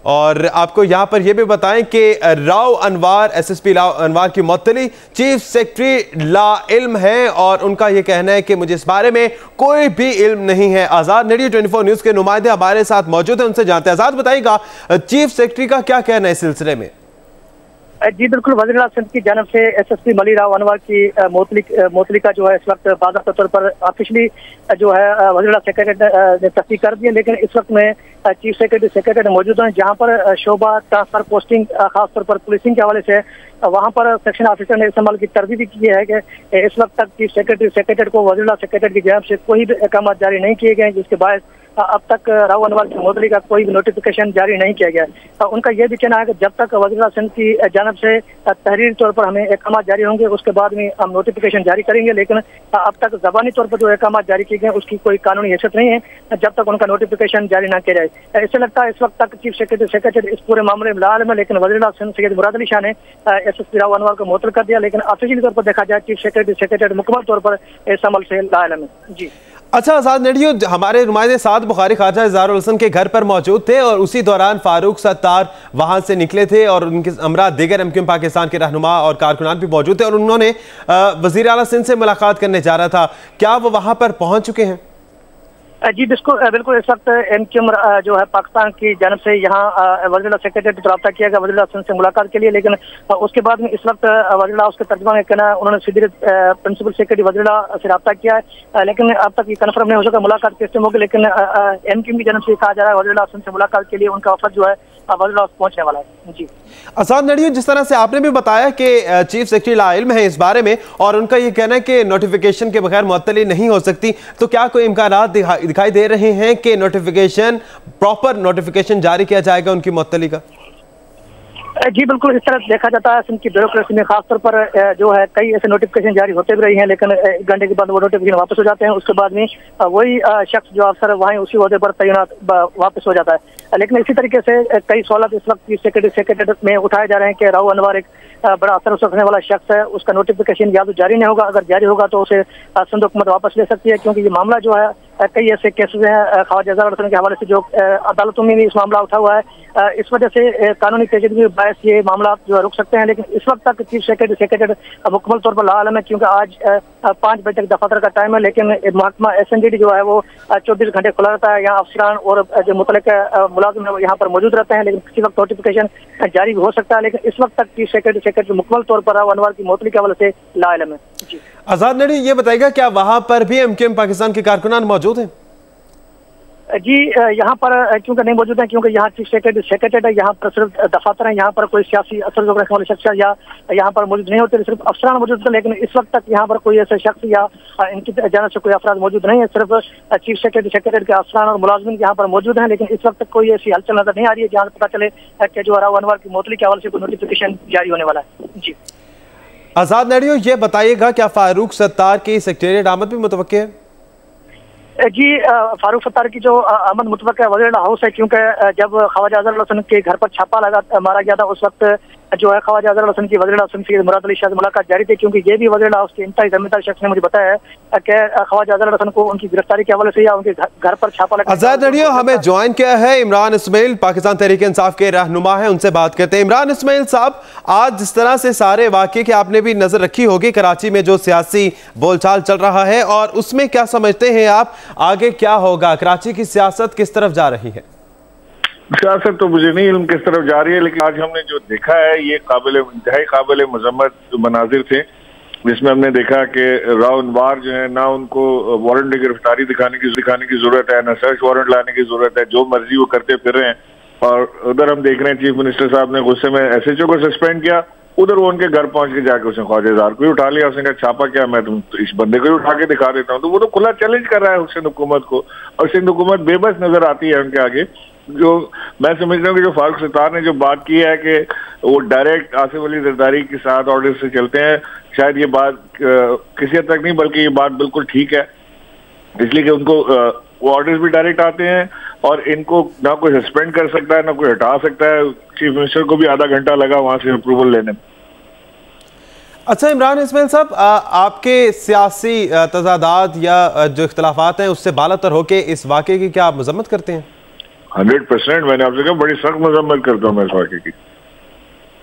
और आपको यहां पर यह भी बताएं कि राव अनवार, SSP राव अनवार की मुअत्तली चीफ सेक्रेटरी ला इल्म है और उनका यह कहना है कि मुझे इस बारे में कोई भी इल्म नहीं है। आज़ाद रेडियो 24 न्यूज़ के नुमाइंदे हमारे साथ मौजूद हैं, उनसे जानते हैं। आज़ाद, बताइएगा चीफ सेक्रेटरी का क्या कहना है इस सिलसिले में? जी बिल्कुल, वज़ीर आला सिंध की जानब से SSP मलिर राव अनवार की मोतली का जो है इस वक्त बाज़ाब्ता तौर पर ऑफिशियली जो है वज़ीर आला सेक्रेटरी ने तस्दीक कर दी है, लेकिन इस वक्त में चीफ सेक्रेटरी मौजूद हैं, जहां पर शोबा ट्रांसफर पोस्टिंग खासतौर पर पुलिसिंग के हवाले से वहां पर सेक्शन ऑफिसर ने इस अमल की तरदीद की है कि इस वक्त तक चीफ सेक्रेटरी को वज़ीर आला सेक्रेटरी की जानब से कोई भी अहकाम जारी नहीं किए गए, जिसके बाद अब तक राव अनवार की मुअत्तली का कोई भी नोटिफिकेशन जारी नहीं किया गया। उनका यह भी कहना है कि जब तक वज़ीर आला सिंध की जानब से तहरीरी तौर पर हमें अहकाम जारी होंगे उसके बाद में हम नोटिफिकेशन जारी करेंगे, लेकिन अब तक ज़बानी तौर पर जो अहकाम जारी किए गए उसकी कोई कानूनी हैसियत नहीं है जब तक उनका नोटिफिकेशन जारी न किया जाए। इससे लगता है इस वक्त तक चीफ सेक्रेटरी इस पूरे मामले में लाल में, लेकिन वज़ीर आला सिंध सैयद मुराद अली शाह ने SSP राव अनवार को मुअत्तल कर दिया, लेकिन ऑफिशियली तौर पर देखा जाए चीफ सेक्रेटरी मुकम्मल तौर पर इस अमल से लाल में। जी अच्छा आज़ाद रेडियो, हमारे नुमाइंदे साद बुखारी ख्वाजा इजहारुल हसन के घर पर मौजूद थे और उसी दौरान फारूक सत्तार वहां से निकले थे और उनके हमरा दीगर MQM पाकिस्तान के रहनुमा और कारकुनान भी मौजूद थे और उन्होंने वज़ीर आला सिंध से मुलाकात करने जा रहा था। क्या वो वहां पर पहुंच चुके हैं? जी बिल्कुल इस वक्त MQM जो है पाकिस्तान की जानब से यहाँ वज़ीर आला सेक्रेटरी को रब्ता किया गया वज़ीर आला सिंध से मुलाकात के लिए, लेकिन उसके बाद में इस वक्त वज़ीर आला उसके तर्जुमा में कहना उन्होंने सीधे प्रिंसिपल सेक्रेटरी वज़ीर आला से रब्ता किया है, लेकिन अब तक ये कन्फर्म नहीं हो सका मुलाकात किस टाइम होगी, लेकिन MQM की जानब से कहा जा रहा है वज़ीर आला सिंध से मुलाकात के लिए उनका वफद जो है वज़ीर आला पहुंचने वाला है। जी आज़ाद रेडियो, जिस तरह से आपने भी बताया कि चीफ सेक्रेटरी ला इल्म है इस बारे में और उनका ये कहना है कि नोटिफिकेशन के बगैर मुअत्तली नहीं हो सकती, तो क्या कोई इम्कानात दिखाई दे रहे हैं कि नोटिफिकेशन, प्रॉपर नोटिफिकेशन जारी किया जाएगा उनकी मुअत्तली का? जी बिल्कुल, इस तरह देखा जाता है सिंध की ब्यूरोक्रेसी में खासतौर पर जो है कई ऐसे नोटिफिकेशन जारी होते भी रही हैं, लेकिन एक घंटे के बाद वो नोटिफिकेशन वापस हो जाते हैं। उसके बाद में वही शख्स जो अफसर वहीं उसी ओहदे पर तैनात वापस हो जाता है। लेकिन इसी तरीके से कई सवाल इस वक्त सेक्रेटरी में उठाए जा रहे हैं कि राव अनवर एक बड़ा असर रखने वाला शख्स है, उसका नोटिफिकेशन या तो जारी नहीं होगा, अगर जारी होगा तो उसे सिंध हुकूमत वापस ले सकती है, क्योंकि ये मामला जो है कई ऐसे केसेस हैं ख्वाजा इजहारुल हसन के हवाले से जो अदालतों में भी इस मामला उठा हुआ है। इस वजह से कानूनी पेचीदगी बायस ये मामला जो है रुक सकते हैं। लेकिन इस वक्त तक चीफ सेक्रेटरी मुकम्मल तौर पर लाआलम है, क्योंकि आज 5 बजे तक दफातर का टाइम है, लेकिन महकमा SNGD जो है वो 24 घंटे खुला रहता है। यहाँ अफसरान और जो मुतल्लिका मुलाजिम है वो यहाँ पर मौजूद रहते हैं, लेकिन किसी वक्त नोटिफिकेशन जारी भी हो सकता है। लेकिन इस वक्त तक चीफ सेक्रेटरी मुकम्मल तौर पर राव अनवर की मुअत्तली के हवाले से लाइलम है। जी आजाद नडी, ये बताएगा क्या वहां पर भी MQM पाकिस्तान के कारकुनान मौजूद हैं? जी यहाँ पर क्योंकि नहीं मौजूद है, क्योंकि यहाँ चीफ सेक्रेटरी है, यहाँ पर सिर्फ दफातर है, यहाँ पर कोई सियासी असर रखने वाले शख्स या यहाँ पर मौजूद नहीं होते, सिर्फ अफसरान मौजूद थे। लेकिन इस वक्त तक यहाँ पर कोई ऐसे शख्स या इनकी जानब से कोई अफराद मौजूद नहीं है, सिर्फ चीफ सेक्रेटरी के अफसरान और मुलाजिम यहाँ पर मौजूद हैं। लेकिन इस वक्त तक कोई ऐसी हलचल नजर नहीं आ रही है जहाँ पता चले कि जो राव अनवर की मुअत्तली के हवाले से कोई नोटिफिकेशन जारी होने वाला है। जी आजाद नडियो, ये बताइएगा क्या फारूक सत्तार की सेक्रेटेरिएट आमद भी मुतवक्के है? जी फारूक सत्तार की जो आमद मुतवक्का है वज़ीर हाउस है, क्योंकि जब ख्वाजा इजहारुल हसन के घर पर छापा मारा गया था उस वक्त जो है ख्वाजा इजहारुल हसन की वज़ीर आज़म से मुराद अली शाह से मुलाकात जारी थी, क्योंकि ये भी वज़ीर हाउस के इंतहाई ज़िम्मेदार शख्स ने मुझे बताया है कि ख्वाजा इजहारुल हसन को उनकी गिरफ्तारी के हवाले से या उनके घर पर छापा लगा। आजाद नडियो, हमें ज्वाइन किया है इमरान इस्माइल, पाकिस्तान तहरीक इंसाफ के रहनुमा है, उनसे बात करते हैं। इमरान इस्माइल साहब, आज जिस तरह से सारे वाक़े की आपने भी नजर रखी होगी, कराची में जो सियासी बोलचाल चल रहा है, और उसमें क्या समझते हैं आप आगे क्या होगा? कराची की सियासत किस तरफ जा रही है? सियासत तो मुझे नहीं इल्म किस तरफ जा रही है, लेकिन आज हमने जो देखा है ये इंतहाई काबिल मजम्मत मनाजिर थे, जिसमें हमने देखा कि राव अनवर जो है ना उनको वारंट गिरफ्तारी दिखाने की जरूरत है, ना सर्च वारंट लाने की जरूरत है, जो मर्जी वो करते फिर रहे हैं। और उधर हम देख रहे हैं चीफ मिनिस्टर साहब ने गुस्से में SHO को सस्पेंड किया, उधर वो उनके घर पहुंच के जाके उसने ख्वाजा इजहार को उठा लिया, उसने कहा छापा क्या, मैं तुम इस बंदे को उठा के दिखा देता हूँ। तो वो तो खुला चैलेंज कर रहा है सिंध हुकूमत को, और सिंध हुकूमत बेबस नजर आती है उनके आगे। जो मैं समझता हूँ कि जो फारूक सत्तार ने जो बात की है कि वो डायरेक्ट आसिफ अली जरदारी के साथ ऑर्डर से चलते हैं, शायद ये बात किसी हद तक नहीं बल्कि ये बात बिल्कुल ठीक है, इसलिए कि उनको वो ऑर्डर्स भी डायरेक्ट आते हैं और इनको ना कोई सस्पेंड कर सकता है ना कोई हटा सकता है। चीफ मिनिस्टर को भी आधा घंटा लगा वहां से अप्रूवल लेने में। अच्छा इमरान इस्माइल साहब, आपके सियासी तजादात या जो इख्तलाफात हैं उससे बालातर होके इस वाक़े की क्या आप मजम्मत करते हैं? 100% मैंने आपसे कहा बड़ी सख्त मजम्मत करता हूँ मैं इस वाक़े की।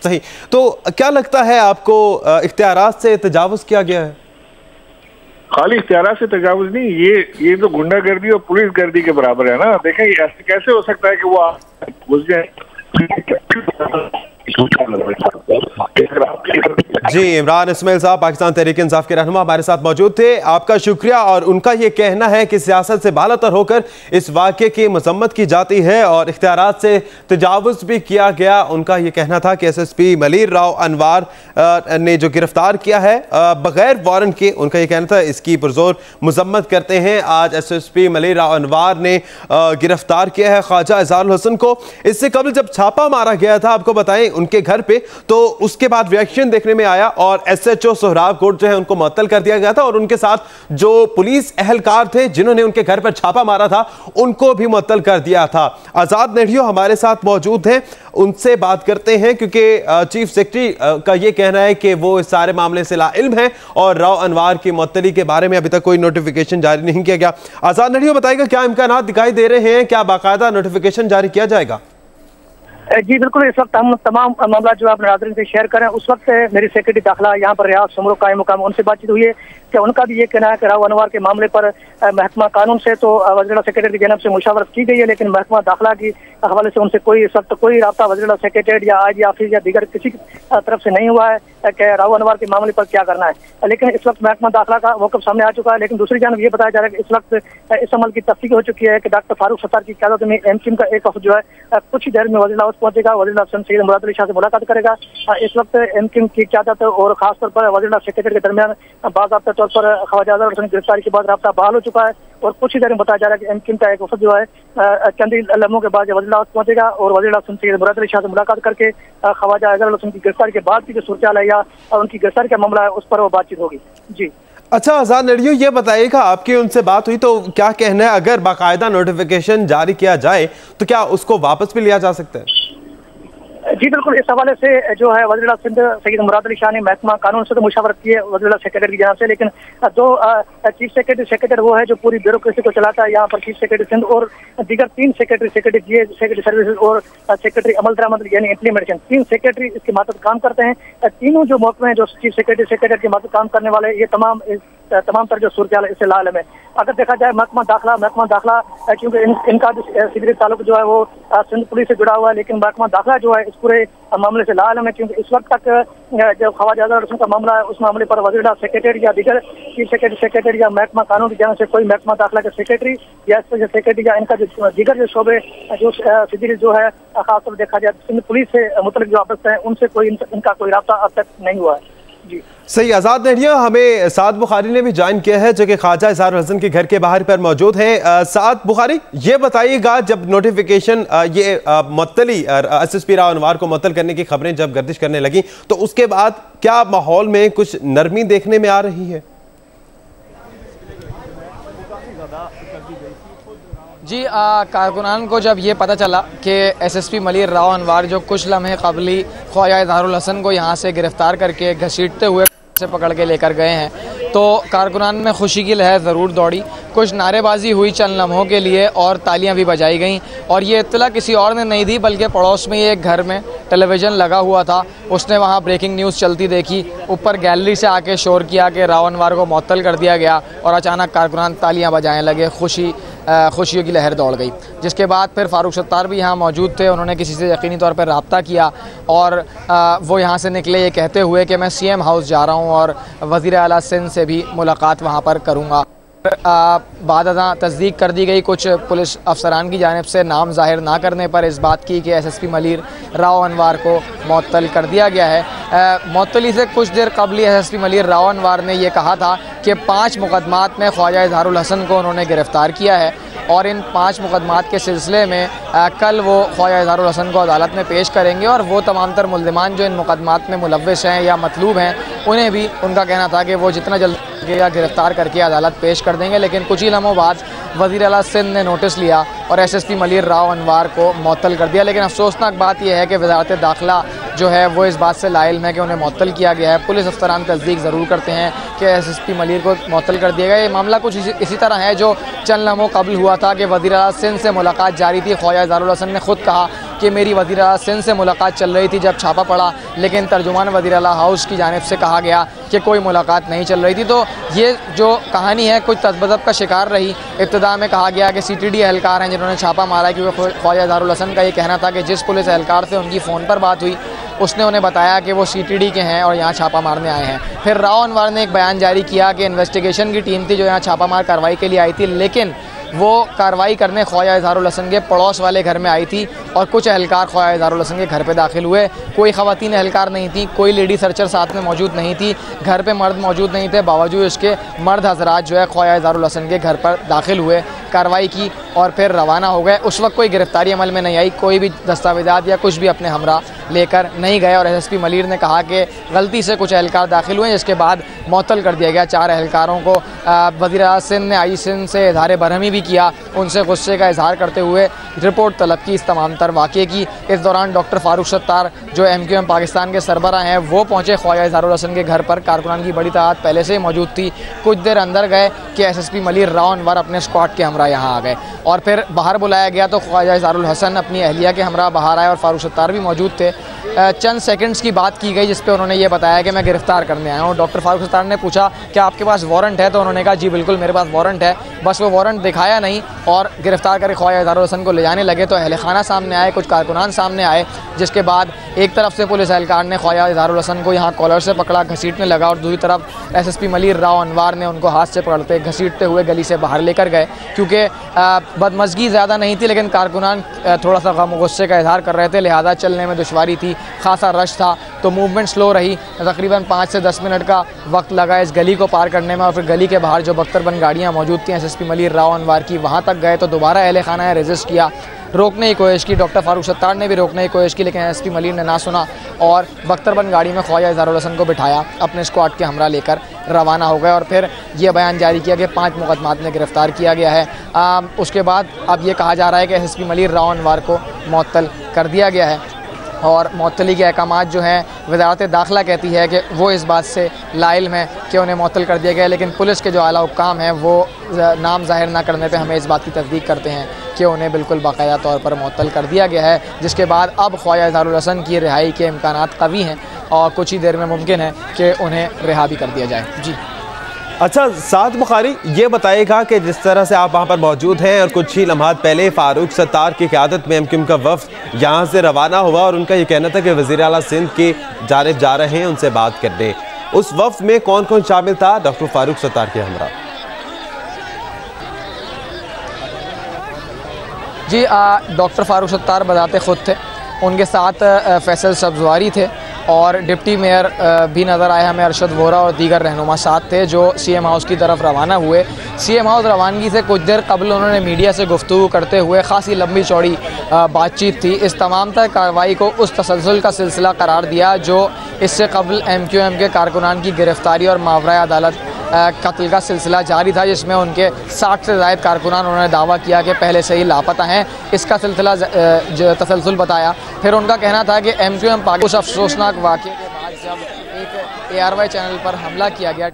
सही, तो क्या लगता है आपको इख्तियारात से तजावुज किया गया है? खाली इख्तियारात से तजावुज नहीं, ये तो गुंडागर्दी और पुलिस गर्दी के बराबर है ना। देखें ऐसे कैसे हो सकता है कि वो घुस जाए। जी इमरान इस्माइल साहब पाकिस्तान तहरीक इंसाफ के रहनुमा हमारे साथ मौजूद थे, आपका शुक्रिया। और उनका ये कहना है कि सियासत से बालातर होकर इस वाक़े की मजम्मत की जाती है और इख्तियारात से तजावुज भी किया गया। उनका ये कहना था कि SSP मलीर राव अनवर ने जो गिरफ्तार किया है बगैर वारंट के, उनका ये कहना था, इसकी पुरजोर मजम्मत करते हैं। आज SSP मलीर राव अनवर ने गिरफ्तार किया है ख्वाजा इजहारुल हसन को। इससे कबल जब छापा मारा गया था आपको बताएं उनके घर पे, तो उसके बाद रिएक्शन देखने में आया और SHO सोहराब कोट जो है उनको मुअत्तल कर दिया गया था और उनके साथ जो पुलिस एहलकार थे जिन्होंने उनके घर पर छापा मारा था उनको भी मुअत्तल कर दिया था। आजाद नेडियो हमारे साथ मौजूद हैं, उनसे बात करते हैं क्योंकि चीफ सेक्रेटरी का यह कहना है कि वो इस सारे मामले से लाइल्म है और राव अनवर की मुअत्तली के बारे में अभी तक कोई नोटिफिकेशन जारी नहीं किया गया। आजाद नेडियो बताइएगा क्या इम्कानात दिखाई दे रहे हैं, क्या बाकायदा नोटिफिकेशन जारी किया जाएगा? जी बिल्कुल, इस वक्त हम तमाम मामला जो आप नाज़रीन से शेयर करें। उस वक्त मेरी सेक्रेटरी दाखिला यहाँ पर रियाज सुमरो कायम मुकाम, उनसे बातचीत हुई है कि उनका भी ये कहना है कि राव अनवर के मामले पर महकमा कानून से तो वज़ीर सेक्रेटरी की जानब से मुशावरत की गई है, लेकिन महकमा दाखिला की हवाले से उनसे कोई इस वक्त कोई रब्ता वज़ीर सेक्रेटरी या IG ऑफिस या दीगर किसी तरफ से नहीं हुआ है कि राव अनवर के मामले पर क्या करना है। लेकिन इस वक्त महकमा दाखिला का मौक़िफ़ सामने आ चुका है। लेकिन दूसरी जानब ये बताया जा रहा है कि इस वक्त इस अमल की तफ्तीक हो चुकी है कि डॉक्टर फारूक सत्तार की क़यादत में MQM का एक वफ़द जो है कुछ ही देर में वज़ीर हाउस पहुंचेगा, वज़ीर आला सिंध सैयद मुराद अली शाह से मुलाकात करेगा। इस वक्त एमक्यूएम की क़यादत और खासतौर पर वज़ीर आला सेक्रेटरी के दरमियान बाज़ाब्ता तौर पर ख्वाजा अज़हर हुसैन की गिरफ्तारी के बाद रब्ता बहाल हो चुका है और कुछ ही देर में बताया जा रहा है कि एमक्यूएम का एक वफद जो है चंद ही लम्हों के बाद वज़ीर आला हाउस पहुंचेगा और वज़ीर आला सिंध सैयद मुराद अली शाह से मुलाकात करके ख्वाजा अज़हर हुसैन की गिरफ्तारी के बाद की जो सूरत है या उनकी गिरफ्तारी का मामला है उस पर वो बातचीत होगी। जी अच्छा आज़ाद नडियो, ये बताइएगा आपकी उनसे बात हुई तो क्या कहना है, अगर बाकायदा नोटिफिकेशन जारी किया जाए तो क्या उसको वापस भी लिया जा सकता है? जी बिल्कुल, इस हवाले से जो है वज़ीर आला सिंध सैयद मुराद अली शाह ने महकमा कानून से तो मुशावरत की है वज़ीर आला सेक्रेटरी की जनाब से, लेकिन जो चीफ सेक्रेटरी वो है जो पूरी ब्यूरोक्रेसी को चलाता है। यहाँ पर चीफ सेक्रेटरी सिंध और दीगर 3 सेक्रेटरी जीए सेक्रेटरी सर्विसेज और सेक्रेटरी अमल दरामद यानी इम्प्लीमेंटेशन 3 सेक्रेटरी इसके मातहत काम करते हैं। तीनों जो महकमे हैं जो चीफ सेक्रेटरी के मातहत काम करने वाले ये तमाम तरह जो सूरत हाल इससे लाल में अगर देखा जाए महकमा दाखिला क्योंकि इनका सीधे ताल्लुक जो है वो सिंध पुलिस से जुड़ा हुआ है, लेकिन महकमा दाखिला जो है इस पूरे मामले से लाल में, क्योंकि इस वक्त तक जो ख्वाजा अज़हर हुसैन का मामला है उस मामले पर वज़ीर आला सेक्रेटरी या दीगर चीफ सेक्रेटरी या महकमा कानून की जानब से कोई महकमा दाखिला के सेक्रेटरी या सेक्रेटरी या इनका जो दीगर जो शोबे जो सीधे जो है खासतौर पर देखा जाए सिंध पुलिस से मुतल्लिक जो वाबस्ता है उनसे कोई इनका कोई राब्ता अब तक नहीं हुआ है। जी सही। आज़ाद नडिया, हमें साद बुखारी ने भी ज्वाइन किया है जो कि ख्वाजा इज़हारुल हसन के घर के बाहर पर मौजूद है। साद बुखारी, ये बताइएगा जब नोटिफिकेशन ये मुअत्तली SSP राव अनवार को मुअत्तल करने की खबरें जब गर्दिश करने लगी तो उसके बाद क्या माहौल में कुछ नरमी देखने में आ रही है? जी कारकुनान को जब ये पता चला कि SSP मलिर राव अनवार जो कुछ लम्हे कबली ख्वाजा इज़हारुल हसन को यहाँ से गिरफ़्तार करके घसीटते हुए से पकड़ के लेकर गए हैं तो कारकुनान में खुशी की लहर ज़रूर दौड़ी। कुछ नारेबाजी हुई चंद लम्हों के लिए और तालियां भी बजाई गईं और ये इत्तला किसी और ने नहीं दी बल्कि पड़ोस में एक घर में टेलीविज़न लगा हुआ था, उसने वहाँ ब्रेकिंग न्यूज़ चलती देखी, ऊपर गैलरी से आके शोर किया कि राव अनवार को मुअत्तल कर दिया गया और अचानक कारकुनान तालियां बजाने लगे, खुशियों की लहर दौड़ गई। जिसके बाद फिर फारूक सत्तार भी यहाँ मौजूद थे, उन्होंने किसी से यकीनी तौर पर रब्ता किया और वो यहाँ से निकले ये कहते हुए कि मैं CM हाउस जा रहा हूँ और वज़ीर आला सिंध से भी मुलाकात वहाँ पर करूँगा। बाद तस्दीक कर दी गई कुछ पुलिस अफसरान की जानिब से नाम जाहिर ना करने पर इस बात की कि SSP मलिर राव अनवार को मुअत्तल कर दिया गया है। मुअत्तली से कुछ देर कबल SSP मलिर राव अनवार ने यह कहा था कि 5 मुकदमात में ख्वाजा इज़हारुल हसन को उन्होंने गिरफ़्तार किया है और इन 5 मुकदमात के सिलसिले में कल वो ख्वाजा इज़हारुल हसन को अदालत में पेश करेंगे और वो तमाम तर मुल्ज़िमान जो इन मुकदमात में मुलव्वस हैं या मतलूब हैं उन्हें भी उनका कहना था कि वो जितना जल्द गिरफ़्तार करके अदालत पेश कर देंगे। लेकिन कुछ ही लम्हों बाद वज़ीर आला सिंध ने नोटिस लिया और SSP मलिर राव अनवार को मुअत्तल कर दिया। लेकिन अफसोसनाक बात यह है कि वज़ारत दाखिला जो है वो इस बात से लाइल है कि उन्हें मुअत्तल किया गया है। पुलिस अफसरान तस्दीक ज़रूर करते हैं कि SSP मलिर को मुअत्तल कर दिया गया। ये मामला कुछ इसी तरह है जो चंद लम्हों कबल हुआ था कि वज़ीर आला सिंध से मुलाकात जारी थी। ख्वाजा इज़हारुल हसन ने खुद कहा कि मेरी वज़ीर आला सिंध से मुलाकात चल रही थी जब छापा पड़ा, लेकिन तर्जुमान वज़ीर आला हाउस की जानिब से कहा गया कि कोई मुलाकात नहीं चल रही थी। तो ये जो कहानी है कुछ तज़ब्ज़ब का शिकार रही। इब्तिदा में कहा गया कि CTD एहलकार हैं जिन्होंने छापा मारा, क्योंकि ख्वाजा इज़हारुल हसन का ये कहना था कि जिस पुलिस एहलकार से उनकी फ़ोन पर बात हुई उसने उन्हें बताया कि वो CTD के हैं और यहाँ छापा मारने आए हैं। फिर राव अनवार ने एक बयान जारी किया कि इन्वेस्टिगेशन की टीम थी जो यहाँ छापा मार कार्रवाई के लिए आई थी, लेकिन वो कार्रवाई करने ख्वाजा इज़हारुल हसन के पड़ोस वाले घर में आई थी और कुछ एहलकार ख्वाजा इज़हारुल हसन के घर पे दाखिल हुए। कोई ख़वातीन एहलकार नहीं थी, कोई लेडी सर्चर साथ में मौजूद नहीं थी, घर पे मर्द मौजूद नहीं थे। बावजूद इसके मर्द हजरात जो है ख्वाजा इज़हारुल हसन के घर पर दाखिल हुए, कार्रवाई की और फिर रवाना हो गए। उस वक्त कोई गिरफ्तारी अमल में नहीं आई, कोई भी दस्तावेज़ात या कुछ भी अपने हमरा लेकर नहीं गए और SSP मलिर ने कहा कि गलती से कुछ एहलकार दाखिल हुए, जिसके बाद मुअत्तल कर दिया गया 4 एहलकारों को। वज़ीर आला सिंध ने आई सिंध से इज़हार बरहमी भी किया, उनसे गुस्से का इजहार करते हुए रिपोर्ट तलब की इस तमाम तर वाक़े की। इस दौरान डॉक्टर फारूक सत्तार जो MQM पाकिस्तान के सरबराह हैं वो पहुँचे ख्वाजा इज़हारुल हसन के घर पर। कारकुनान की बड़ी तादाद पहले से ही मौजूद थी। कुछ देर अंदर गए कि SSP मलिर राव अनवार अपने स्क्वाड के हमरा यहाँ आ गए और फिर बाहर बुलाया गया तो ख्वाजा इज़हारुल हसन अपनी अहलिया के हमरा बाहर आए और फारूक सत्तार भी मौजूद थे। चंद सेकंड्स की बात की गई जिस पे उन्होंने ये बताया कि मैं गिरफ्तार करने आया हूँ। डॉक्टर फारूक सत्तार ने पूछा कि आपके पास वारंट है, तो उन्होंने कहा जी बिल्कुल मेरे पास वारंट है। बस वो वारंट दिखाया नहीं और गिरफ्तार करके ख्वाजा इजहारुल हसन को ले जाने लगे तो अहले खाना सामने आए, कुछ कारकुनान सामने आए, जिसके बाद एक तरफ से पुलिस एहलकार ने ख्वाजा इजहारुल हसन को यहाँ कॉलर से पकड़ा, घसीटने लगा, और दूसरी तरफ SSP मलीर राव अनवार ने उनको हाथ से पकड़ते घसीटते हुए गली से बाहर लेकर गए। क्योंकि बदमज़गी ज़्यादा नहीं थी, लेकिन कारकुनान थोड़ा सा गम गुस्से का इजहार कर रहे थे, लिहाजा चलने में दुश्वारी थी, खासा रश था, तो मूवमेंट स्लो रही। तकरीबन 5 से 10 मिनट का वक्त लगा इस गली को पार करने में, और फिर गली के बाहर जो बख्तरबंद गाड़ियाँ मौजूद थी SSP मलीर राव अनवार की, वहाँ तक गए तो दोबारा अहले खाना रेजिस्ट किया, रोकने की कोशिश की। डॉक्टर फारूक सत्तार ने भी रोकने की कोशिश की, लेकिन SSP मलीर ने ना सुना और बख्तरबंद गाड़ी में ख्वाजा इजहारुल हसन को बिठाया, अपने स्क्वाड के हमरा लेकर रवाना हो गए और फिर ये बयान जारी किया कि 5 मुकदमात में गिरफ़्तार किया गया है। उसके बाद अब ये कहा जा रहा है कि SSP मलीर राव अनवार को मुअत्तल कर दिया गया है और मुअत्तली के अहकामात जो हैं वज़ारत दाखिला कहती है कि वो इस बात से लाइल हैं कि उन्हें मुअत्तल कर दिया गया, लेकिन पुलिस के जो आला हुक्काम हैं वो नाम ज़ाहिर ना करने पे हमें इस बात की तस्दीक करते हैं कि उन्हें बिल्कुल बाकायदा तौर पर मुअत्तल कर दिया गया है, जिसके बाद अब ख्वाजा इजहारुल हसन की रिहाई के इम्कानात कवी हैं और कुछ ही देर में मुमकिन है कि उन्हें रिहा भी कर दिया जाए। जी अच्छा, साद बुखारी ये बताइएगा कि जिस तरह से आप वहाँ पर मौजूद हैं और कुछ ही लम्हात पहले फारूक सत्तार की क़यादत में MQM का वफ़द यहाँ से रवाना हुआ और उनका ये कहना था कि वज़ीर आला सिंध की जानिब जा रहे हैं उनसे बात करने, उस वफ़द में कौन कौन शामिल था? डॉक्टर फारूक सत्तार के हमरा। जी डॉक्टर फारूक सत्तार बताते ख़ुद थे, उनके साथ फैसल सब्ज़वारी थे और डिप्टी मेयर भी नज़र आए हमें, अरशद वोरा और दीगर रहनुमा साथ थे जो CM हाउस की तरफ रवाना हुए। CM हाउस रवानगी से कुछ देर कबल उन्होंने मीडिया से गुफ्तगू करते हुए ख़ासी लंबी चौड़ी बातचीत थी, इस तमाम तर कार्रवाई को उस तसलसल का सिलसिला करार दिया जो इससे कबल MQM के कारकुनान की गिरफ़्तारी और मावरा अदालत कत्ल का सिलसिला जारी था, जिसमें उनके 60 से ज़ायद कारकुनान उन्होंने दावा किया कि पहले से ही लापता हैं। इसका सिलसिला तसलसल बताया। फिर उनका कहना था कि MQM पाकिस्तान उस अफसोसनाक वाक़े के बाद जब एक ARY चैनल पर हमला किया गया